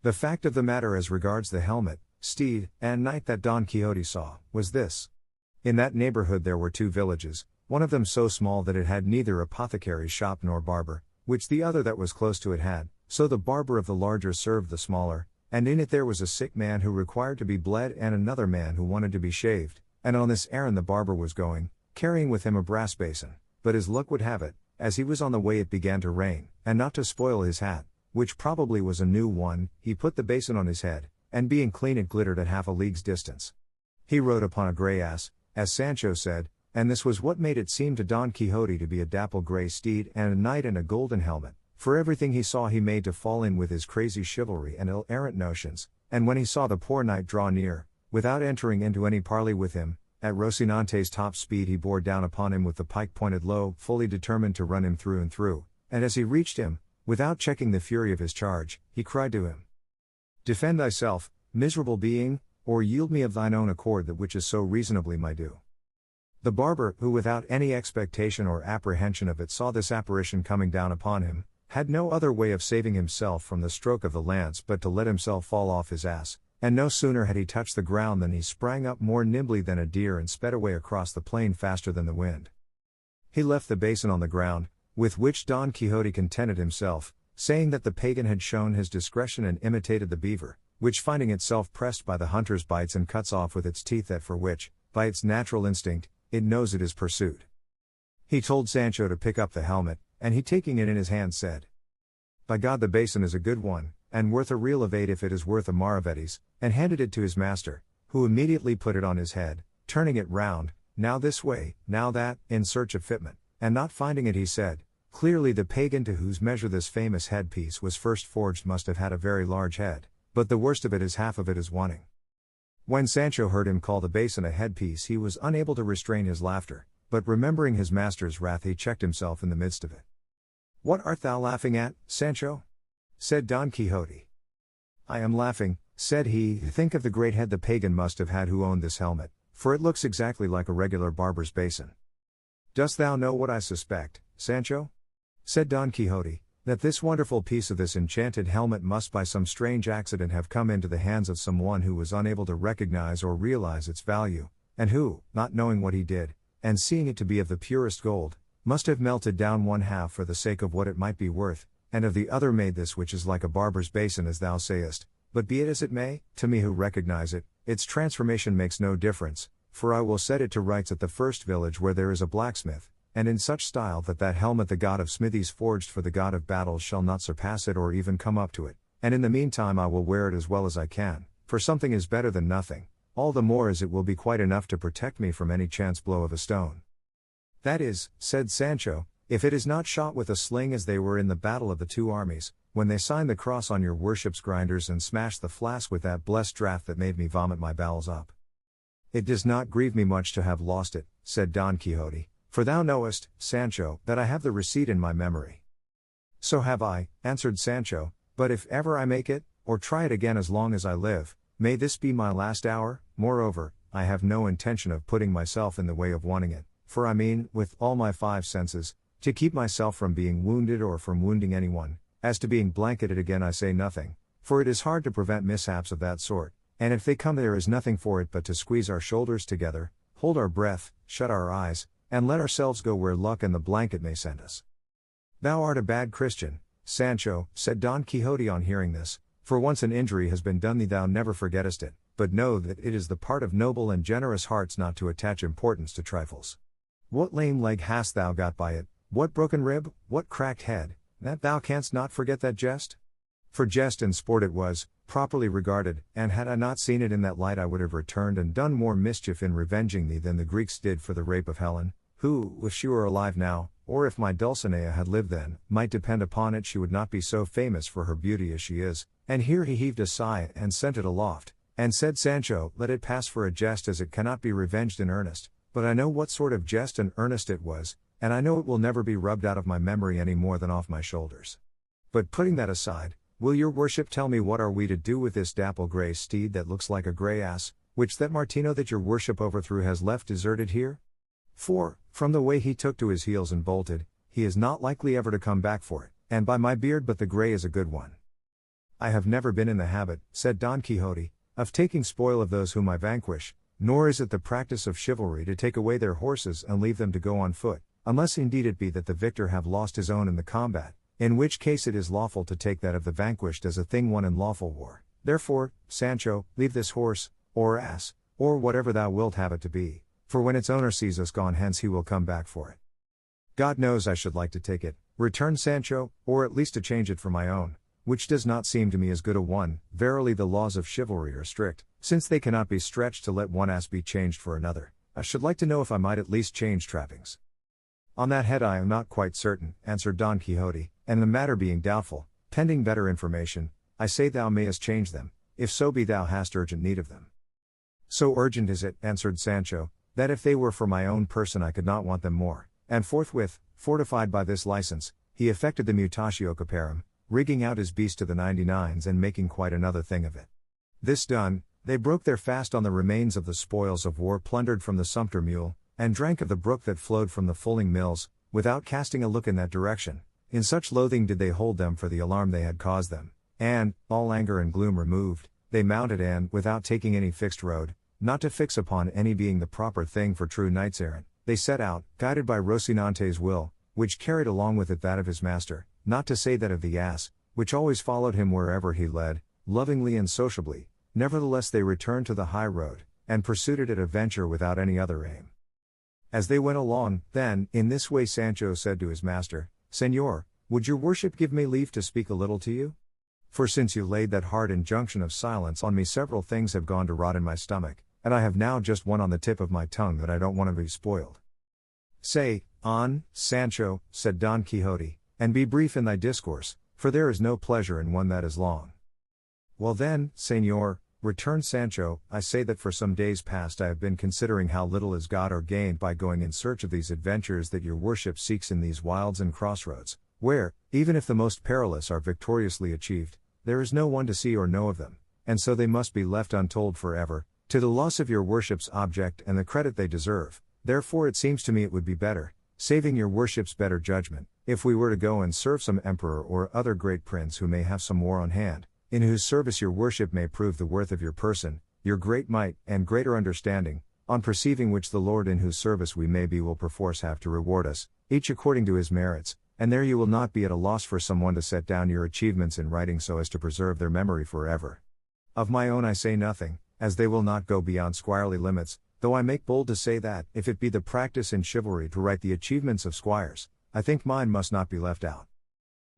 The fact of the matter as regards the helmet, steed, and knight that Don Quixote saw, was this. In that neighborhood there were two villages, one of them so small that it had neither apothecary's shop nor barber, which the other that was close to it had, so the barber of the larger served the smaller, and in it there was a sick man who required to be bled and another man who wanted to be shaved, and on this errand the barber was going, carrying with him a brass basin, but as luck would have it, as he was on the way it began to rain, and not to spoil his hat, which probably was a new one, he put the basin on his head, and being clean it glittered at half a league's distance. He rode upon a grey ass, as Sancho said, and this was what made it seem to Don Quixote to be a dappled grey steed and a knight in a golden helmet, for everything he saw he made to fall in with his crazy chivalry and ill-errant notions, and when he saw the poor knight draw near, without entering into any parley with him, at Rocinante's top speed he bore down upon him with the pike pointed low, fully determined to run him through and through, and as he reached him, without checking the fury of his charge, he cried to him, Defend thyself, miserable being, or yield me of thine own accord that which is so reasonably my due. The barber, who without any expectation or apprehension of it saw this apparition coming down upon him, had no other way of saving himself from the stroke of the lance but to let himself fall off his ass, and no sooner had he touched the ground than he sprang up more nimbly than a deer and sped away across the plain faster than the wind. He left the basin on the ground, with which Don Quixote contented himself, saying that the pagan had shown his discretion and imitated the beaver, which finding itself pressed by the hunter's bites and cuts off with its teeth that for which, by its natural instinct, it knows it is pursued. He told Sancho to pick up the helmet, and he taking it in his hand said, By God the basin is a good one, and worth a reel of 8 if it is worth a maravedis, and handed it to his master, who immediately put it on his head, turning it round, now this way, now that, in search of fitment, and not finding it he said, Clearly the pagan to whose measure this famous headpiece was first forged must have had a very large head, but the worst of it is half of it is wanting. When Sancho heard him call the basin a headpiece he was unable to restrain his laughter, but remembering his master's wrath he checked himself in the midst of it. What art thou laughing at, Sancho? Said Don Quixote. I am laughing, said he, think of the great head the pagan must have had who owned this helmet, for it looks exactly like a regular barber's basin. Dost thou know what I suspect, Sancho? Said Don Quixote, that this wonderful piece of this enchanted helmet must by some strange accident have come into the hands of some one who was unable to recognize or realize its value, and who, not knowing what he did, and seeing it to be of the purest gold, must have melted down one half for the sake of what it might be worth, and of the other made this which is like a barber's basin as thou sayest, but be it as it may, to me who recognize it, its transformation makes no difference, for I will set it to rights at the first village where there is a blacksmith, and in such style that that helmet the god of smithies forged for the god of battles shall not surpass it or even come up to it, and in the meantime I will wear it as well as I can, for something is better than nothing, all the more as it will be quite enough to protect me from any chance blow of a stone. That is, said Sancho, if it is not shot with a sling as they were in the battle of the two armies, when they signed the cross on your worship's grinders and smashed the flask with that blessed draught that made me vomit my bowels up. It does not grieve me much to have lost it, said Don Quixote, for thou knowest, Sancho, that I have the receipt in my memory. So have I, answered Sancho, but if ever I make it, or try it again as long as I live, may this be my last hour. Moreover, I have no intention of putting myself in the way of wanting it, for I mean, with all my 5 senses, to keep myself from being wounded or from wounding anyone. As to being blanketed again I say nothing, for it is hard to prevent mishaps of that sort, and if they come there is nothing for it but to squeeze our shoulders together, hold our breath, shut our eyes, and let ourselves go where luck and the blanket may send us. Thou art a bad Christian, Sancho, said Don Quixote on hearing this, For once an injury has been done thee, thou never forgettest it, but know that it is the part of noble and generous hearts not to attach importance to trifles. What lame leg hast thou got by it, what broken rib, what cracked head, that thou canst not forget that jest? For jest and sport it was, properly regarded, and had I not seen it in that light I would have returned and done more mischief in revenging thee than the Greeks did for the rape of Helen, who, if she were alive now, or if my Dulcinea had lived then, might depend upon it she would not be so famous for her beauty as she is. And here he heaved a sigh and sent it aloft, and said, Sancho, let it pass for a jest as it cannot be revenged in earnest, but I know what sort of jest and earnest it was, and I know it will never be rubbed out of my memory any more than off my shoulders. But putting that aside, will your worship tell me what are we to do with this dapple grey steed that looks like a grey ass, which that Martino that your worship overthrew has left deserted here? For, from the way he took to his heels and bolted, he is not likely ever to come back for it, and by my beard but the grey is a good one. I have never been in the habit, said Don Quixote, of taking spoil of those whom I vanquish, nor is it the practice of chivalry to take away their horses and leave them to go on foot, unless indeed it be that the victor have lost his own in the combat, in which case it is lawful to take that of the vanquished as a thing won in lawful war. Therefore, Sancho, leave this horse, or ass, or whatever thou wilt have it to be, for when its owner sees us gone hence he will come back for it. God knows I should like to take it, returned Sancho, or at least to change it for my own, which does not seem to me as good a one. Verily the laws of chivalry are strict, since they cannot be stretched to let one ass be changed for another. I should like to know if I might at least change trappings. On that head I am not quite certain, answered Don Quixote, and the matter being doubtful, pending better information, I say thou mayest change them, if so be thou hast urgent need of them. So urgent is it, answered Sancho, that if they were for my own person I could not want them more. And forthwith, fortified by this license, he effected the mutatio caparum, rigging out his beast to the 99s and making quite another thing of it. This done, they broke their fast on the remains of the spoils of war plundered from the sumpter mule, and drank of the brook that flowed from the fulling mills, without casting a look in that direction. In such loathing did they hold them for the alarm they had caused them, and, all anger and gloom removed, they mounted and, without taking any fixed road, not to fix upon any being the proper thing for true knights errant, they set out, guided by Rocinante's will, which carried along with it that of his master, not to say that of the ass, which always followed him wherever he led, lovingly and sociably. Nevertheless they returned to the high road, and pursued it at a venture without any other aim. As they went along, then, in this way Sancho said to his master, Señor, would your worship give me leave to speak a little to you? For since you laid that hard injunction of silence on me several things have gone to rot in my stomach, and I have now just one on the tip of my tongue that I don't want to be spoiled. Say, on, Sancho, said Don Quixote, and be brief in thy discourse, for there is no pleasure in one that is long. Well then, Señor, returned Sancho, I say that for some days past I have been considering how little is got or gained by going in search of these adventures that your worship seeks in these wilds and crossroads, where, even if the most perilous are victoriously achieved, there is no one to see or know of them, and so they must be left untold forever, to the loss of your worship's object and the credit they deserve. Therefore it seems to me it would be better, saving your worship's better judgment, if we were to go and serve some emperor or other great prince who may have some war on hand, in whose service your worship may prove the worth of your person, your great might, and greater understanding, on perceiving which the Lord in whose service we may be will perforce have to reward us, each according to his merits, and there you will not be at a loss for someone to set down your achievements in writing so as to preserve their memory forever. Of my own I say nothing, as they will not go beyond squirely limits, though I make bold to say that, if it be the practice in chivalry to write the achievements of squires, I think mine must not be left out.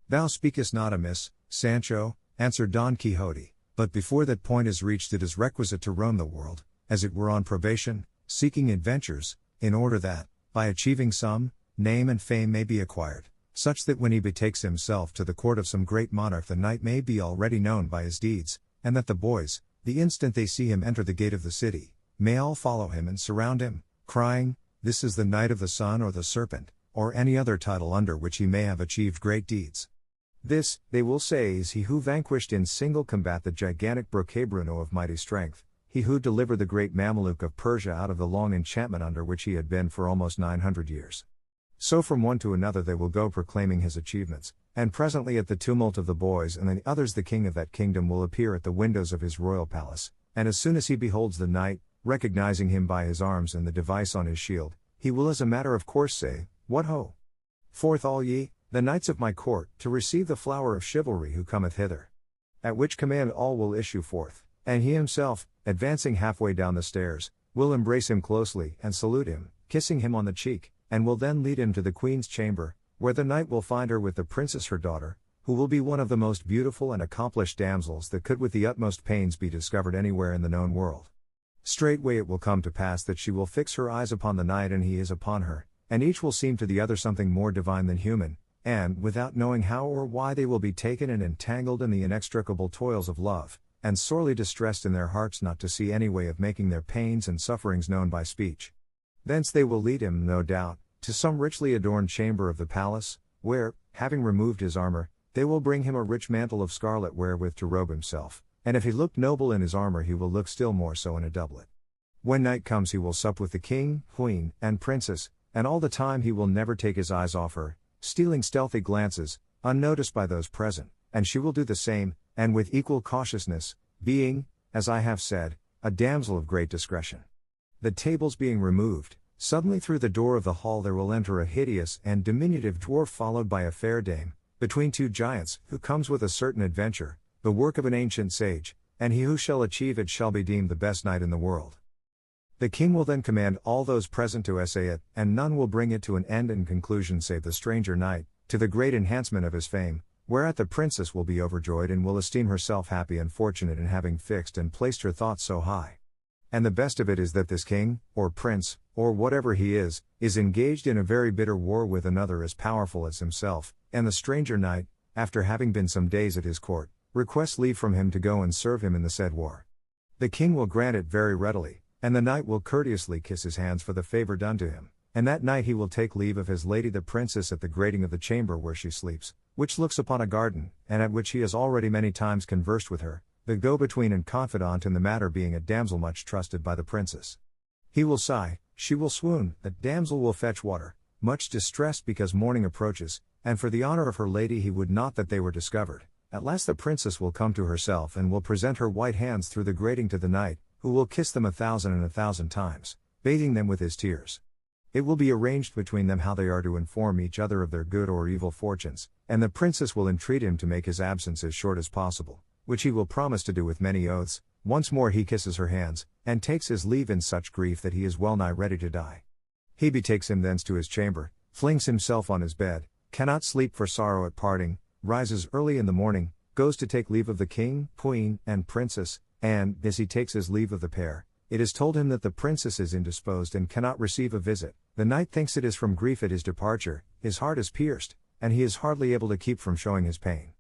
Thou speakest not amiss, Sancho, answered Don Quixote, but before that point is reached it is requisite to roam the world, as it were on probation, seeking adventures, in order that, by achieving some, name and fame may be acquired, such that when he betakes himself to the court of some great monarch the knight may be already known by his deeds, and that the boys, the instant they see him enter the gate of the city, may all follow him and surround him, crying, This is the Knight of the Sun or the Serpent, or any other title under which he may have achieved great deeds. This, they will say, is he who vanquished in single combat the gigantic Brocabruno of mighty strength, he who delivered the great Mameluke of Persia out of the long enchantment under which he had been for almost 900 years. So from one to another they will go proclaiming his achievements, and presently at the tumult of the boys and the others the king of that kingdom will appear at the windows of his royal palace, and as soon as he beholds the knight, recognizing him by his arms and the device on his shield, he will as a matter of course say, What ho! Forth all ye, the knights of my court, to receive the flower of chivalry who cometh hither. at which command all will issue forth, and he himself, advancing halfway down the stairs, will embrace him closely and salute him, kissing him on the cheek, and will then lead him to the queen's chamber, where the knight will find her with the princess her daughter, who will be one of the most beautiful and accomplished damsels that could with the utmost pains be discovered anywhere in the known world. Straightway it will come to pass that she will fix her eyes upon the knight and he is upon her, and each will seem to the other something more divine than human, and, without knowing how or why they will be taken and entangled in the inextricable toils of love, and sorely distressed in their hearts not to see any way of making their pains and sufferings known by speech. Thence they will lead him, no doubt, to some richly adorned chamber of the palace, where, having removed his armor, they will bring him a rich mantle of scarlet wherewith to robe himself, and if he look noble in his armor he will look still more so in a doublet. When night comes he will sup with the king, queen, and princess, and all the time he will never take his eyes off her, stealing stealthy glances, unnoticed by those present, and she will do the same, and with equal cautiousness, being, as I have said, a damsel of great discretion. The tables being removed, suddenly through the door of the hall there will enter a hideous and diminutive dwarf followed by a fair dame, between two giants, who comes with a certain adventure, the work of an ancient sage, and he who shall achieve it shall be deemed the best knight in the world. The king will then command all those present to essay it, and none will bring it to an end and conclusion save the stranger knight, to the great enhancement of his fame, whereat the princess will be overjoyed and will esteem herself happy and fortunate in having fixed and placed her thoughts so high. And the best of it is that this king, or prince, or whatever he is engaged in a very bitter war with another as powerful as himself, and the stranger knight, after having been some days at his court, requests leave from him to go and serve him in the said war. The king will grant it very readily, and the knight will courteously kiss his hands for the favor done to him, and that night he will take leave of his lady the princess at the grating of the chamber where she sleeps, which looks upon a garden, and at which he has already many times conversed with her, the go-between and confidant in the matter being a damsel much trusted by the princess. He will sigh, she will swoon, that damsel will fetch water, much distressed because morning approaches, and for the honor of her lady he would not that they were discovered. At last the princess will come to herself and will present her white hands through the grating to the knight, who will kiss them 1,000 times, bathing them with his tears. It will be arranged between them how they are to inform each other of their good or evil fortunes, and the princess will entreat him to make his absence as short as possible, which he will promise to do with many oaths. Once more he kisses her hands, and takes his leave in such grief that he is well nigh ready to die. He betakes him thence to his chamber, flings himself on his bed, cannot sleep for sorrow at parting, rises early in the morning, goes to take leave of the king, queen, and princess, and, as he takes his leave of the pair, it is told him that the princess is indisposed and cannot receive a visit. The knight thinks it is from grief at his departure, his heart is pierced, and he is hardly able to keep from showing his pain.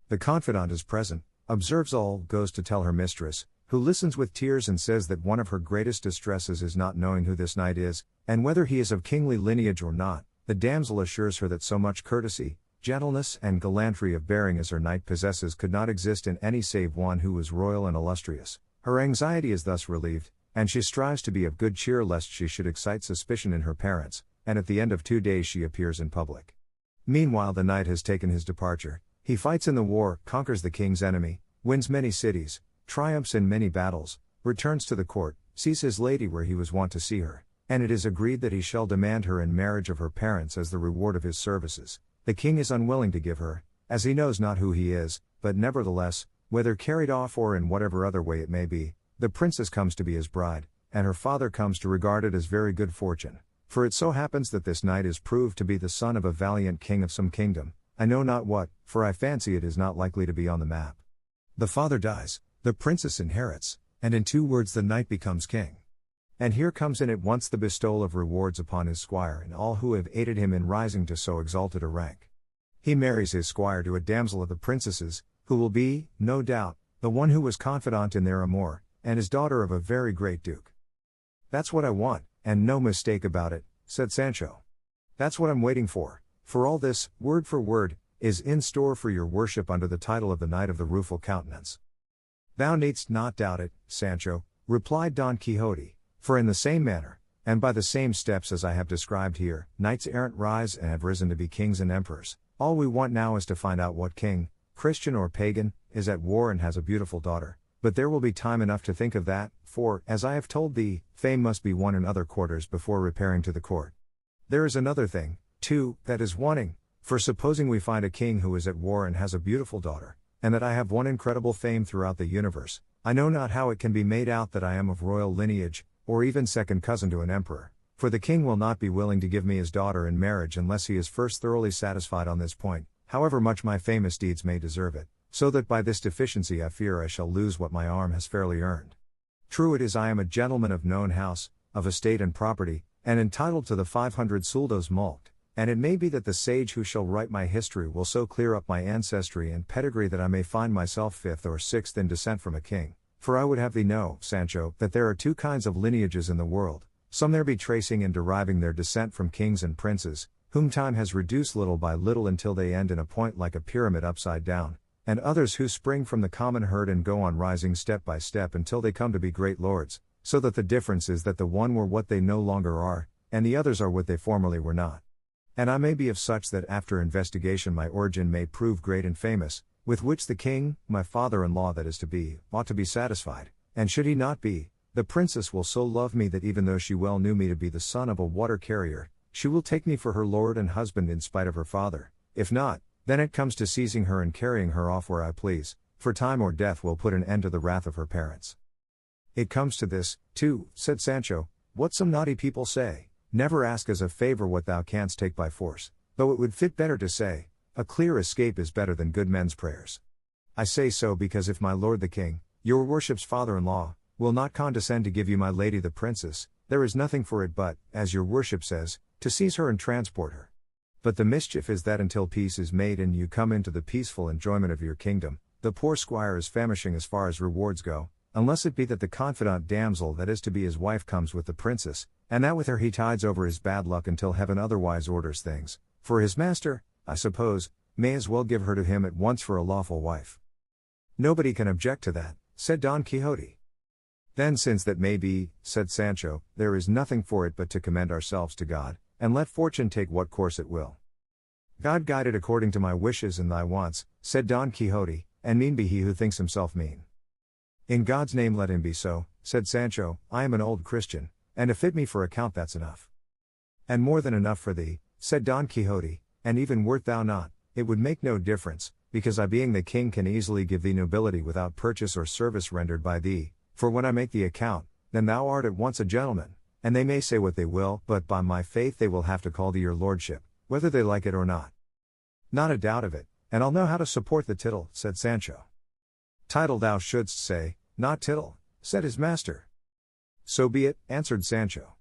The confidant is present, observes all, goes to tell her mistress, who listens with tears and says that one of her greatest distresses is not knowing who this knight is, and whether he is of kingly lineage or not. The damsel assures her that so much courtesy, gentleness, and gallantry of bearing as her knight possesses could not exist in any save one who was royal and illustrious. Her anxiety is thus relieved, and she strives to be of good cheer lest she should excite suspicion in her parents, and at the end of 2 days she appears in public. Meanwhile the knight has taken his departure. He fights in the war, conquers the king's enemy, wins many cities, triumphs in many battles, returns to the court, sees his lady where he was wont to see her, and it is agreed that he shall demand her in marriage of her parents as the reward of his services. The king is unwilling to give her, as he knows not who he is, but nevertheless, whether carried off or in whatever other way it may be, the princess comes to be his bride, and her father comes to regard it as very good fortune, for it so happens that this knight is proved to be the son of a valiant king of some kingdom, I know not what, for I fancy it is not likely to be on the map. The father dies, the princess inherits, and in 2 words the knight becomes king. And here comes in at once the bestowal of rewards upon his squire and all who have aided him in rising to so exalted a rank. He marries his squire to a damsel of the princess's, who will be, no doubt, the one who was confidant in their amour, and is daughter of a very great duke. That's what I want, and no mistake about it, said Sancho. That's what I'm waiting for all this, word for word, is in store for your worship under the title of the Knight of the Rueful Countenance. Thou needst not doubt it, Sancho, replied Don Quixote, for in the same manner, and by the same steps as I have described here, knights errant rise and have risen to be kings and emperors. All we want now is to find out what king, Christian or pagan, is at war and has a beautiful daughter, but there will be time enough to think of that, for, as I have told thee, fame must be won in other quarters before repairing to the court. There is another thing, too, that is wanting, for supposing we find a king who is at war and has a beautiful daughter, and that I have won incredible fame throughout the universe. I know not how it can be made out that I am of royal lineage, or even second cousin to an emperor. For the king will not be willing to give me his daughter in marriage unless he is first thoroughly satisfied on this point, however much my famous deeds may deserve it, so that by this deficiency I fear I shall lose what my arm has fairly earned. True it is I am a gentleman of known house, of estate and property, and entitled to the 500 soldos mulct, and it may be that the sage who shall write my history will so clear up my ancestry and pedigree that I may find myself fifth or sixth in descent from a king. For I would have thee know, Sancho, that there are two kinds of lineages in the world, some there be tracing and deriving their descent from kings and princes, whom time has reduced little by little until they end in a point like a pyramid upside down, and others who spring from the common herd and go on rising step by step until they come to be great lords, so that the difference is that the one were what they no longer are, and the others are what they formerly were not. And I may be of such that after investigation my origin may prove great and famous, with which the king, my father-in-law that is to be, ought to be satisfied, and should he not be, the princess will so love me that even though she well knew me to be the son of a water carrier, she will take me for her lord and husband in spite of her father. If not, then it comes to seizing her and carrying her off where I please, for time or death will put an end to the wrath of her parents. It comes to this, too, said Sancho, what some naughty people say, never ask as a favor what thou canst take by force, though it would fit better to say, a clear escape is better than good men's prayers. I say so because if my lord the king, your worship's father-in-law, will not condescend to give you my lady the princess, there is nothing for it but, as your worship says, to seize her and transport her. But the mischief is that until peace is made and you come into the peaceful enjoyment of your kingdom, the poor squire is famishing as far as rewards go, unless it be that the confidant damsel that is to be his wife comes with the princess, and that with her he tides over his bad luck until heaven otherwise orders things, for his master, I suppose, may as well give her to him at once for a lawful wife. Nobody can object to that, said Don Quixote. Then since that may be, said Sancho, there is nothing for it but to commend ourselves to God, and let fortune take what course it will. God guide it according to my wishes and thy wants, said Don Quixote, and mean be he who thinks himself mean. In God's name let him be so, said Sancho, I am an old Christian, and to fit me for account that's enough. And more than enough for thee, said Don Quixote, and even wert thou not, it would make no difference, because I being the king can easily give thee nobility without purchase or service rendered by thee, for when I make the account, then thou art at once a gentleman, and they may say what they will, but by my faith they will have to call thee your lordship, whether they like it or not. Not a doubt of it, and I'll know how to support the tittle, said Sancho. Title thou shouldst say, not tittle, said his master. So be it, answered Sancho.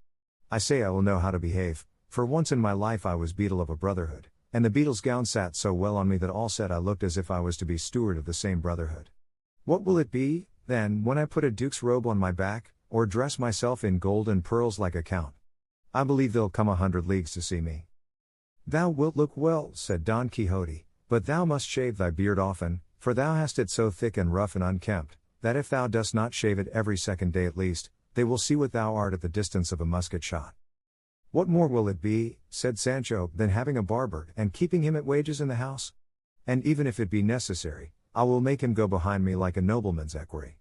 I say I will know how to behave, for once in my life I was beadle of a brotherhood, and the beadle's gown sat so well on me that all said I looked as if I was to be steward of the same brotherhood. What will it be, then, when I put a duke's robe on my back, or dress myself in gold and pearls like a count? I believe they'll come 100 leagues to see me. Thou wilt look well, said Don Quixote, but thou must shave thy beard often, for thou hast it so thick and rough and unkempt, that if thou dost not shave it every second day at least, they will see what thou art at the distance of a musket shot. What more will it be, said Sancho, than having a barber and keeping him at wages in the house? And even if it be necessary, I will make him go behind me like a nobleman's equerry.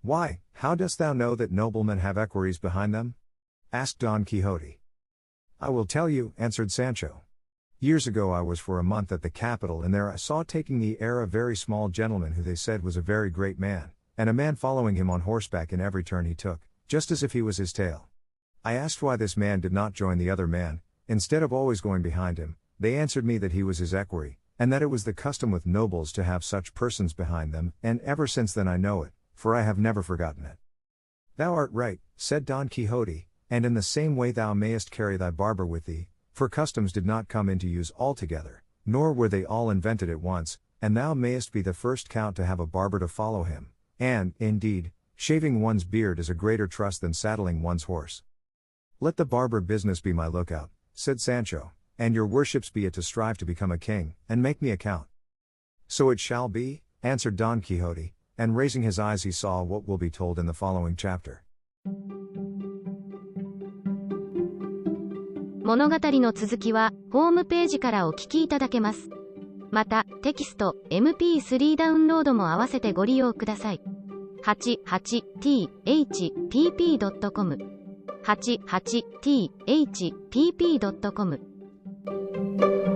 Why, how dost thou know that noblemen have equerries behind them? Asked Don Quixote. I will tell you, answered Sancho. Years ago I was for a month at the capital, and there I saw taking the air a very small gentleman who they said was a very great man, and a man following him on horseback in every turn he took, just as if he was his tail. I asked why this man did not join the other man, instead of always going behind him. They answered me that he was his equerry, and that it was the custom with nobles to have such persons behind them, and ever since then I know it, for I have never forgotten it. Thou art right, said Don Quixote, and in the same way thou mayest carry thy barber with thee, for customs did not come into use altogether, nor were they all invented at once, and thou mayest be the first count to have a barber to follow him, and, indeed, shaving one's beard is a greater trust than saddling one's horse. Let the barber business be my lookout, said Sancho, and your worships be it to strive to become a king, and make me a count. So it shall be, answered Don Quixote, and raising his eyes he saw what will be told in the following chapter. 物語の続きは、ホームページからお聞きいただけます。また、テキスト、MP3 ダウンロードも合わせてご利用ください。88thpp.com 88thpp.com